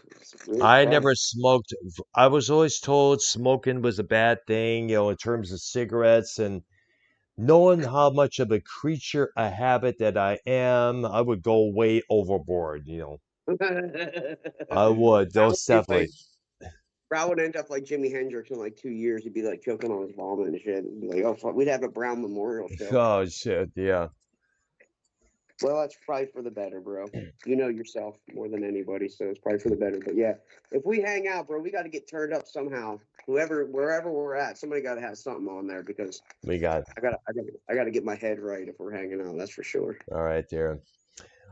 Really I surprised. never smoked. I was always told smoking was a bad thing, in terms of cigarettes. And knowing how much of a creature, a habit that I am, I would go way overboard. I would, Brown would those be like definitely. Brown would end up like Jimi Hendrix in like 2 years. He'd be like choking on his vomit and shit. And be like, oh fuck, we'd have a Brown memorial show. Oh, shit, yeah. Well, that's probably for the better, bro. You know yourself more than anybody, so it's probably for the better. But yeah, if we hang out, bro, we got to get turned up somehow. Wherever we're at, somebody got to have something on there because We got, I gotta get my head right if we're hanging out. That's for sure. all right, there.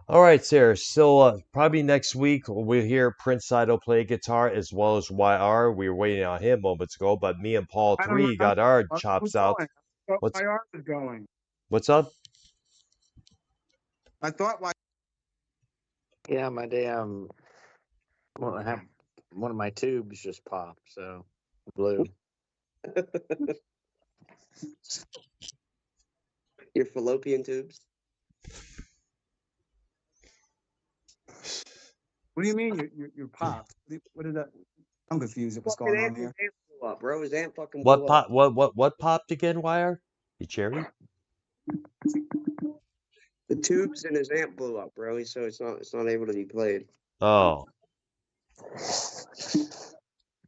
All right, Sarah. So probably next week we'll hear Prince Sido play guitar as well as YR. We were waiting on him moments ago, but me and Paul I don't 3 remember got our who's chops out. going. I thought What's YR was going. what's up? I thought Yeah, my damn. Well, I have one of my tubes just popped, so blue. Your fallopian tubes. What do you mean you're popped? What is that? I'm confused at what's Fucking going on amp, here. his amp blew up, bro. His amp fucking What blew up. pop? What popped again? YR? You cherry? The tubes in his amp blew up, bro. So it's not able to be played. Oh, All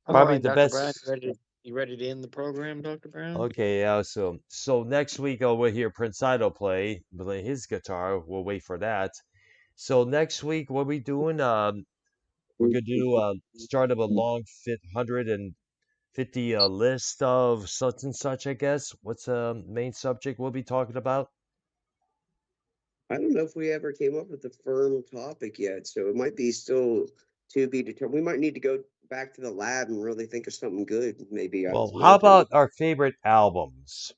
probably right, the Dr. Brown, best. you ready to end the program, Dr. Brown? Okay, yeah. So next week we'll hear Prince Sido play his guitar. We'll wait for that. So next week, what we doing? We're gonna do start of a long 150 list of such and such. I guess. What's the main subject we'll be talking about? I don't know if we ever came up with a firm topic yet, so it might be still to be determined. We might need to go back to the lab and really think of something good. Maybe Well, that's my how opinion. about our favorite albums?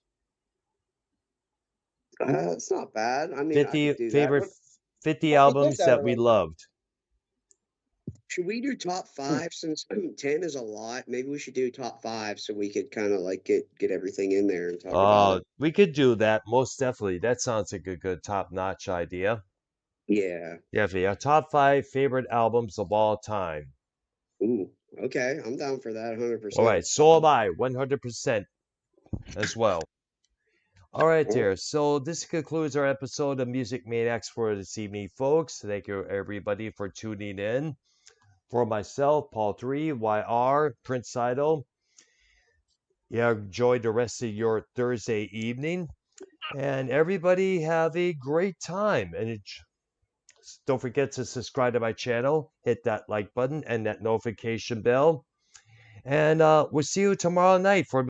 It's not bad. I mean, I 50 could do that. favorite What? 50 Well, put this albums out that we already. loved. Should we do top five since 10 is a lot? Maybe we should do top five so we could kind of like get everything in there and talk about it. We could do that most definitely. That sounds like a good top-notch idea. Yeah. Definitely. Our top 5 favorite albums of all time. Ooh. Okay. I'm down for that All 100%. right, so am I, 100% as well. All right, All right. there. So this concludes our episode of Music Maniacs for this evening, folks. Thank you, everybody, for tuning in. For myself, Paul 3, YR, Prince Idol. Yeah, enjoy the rest of your Thursday evening. And everybody have a great time. And don't forget to subscribe to my channel, hit that like button and that notification bell. And we'll see you tomorrow night for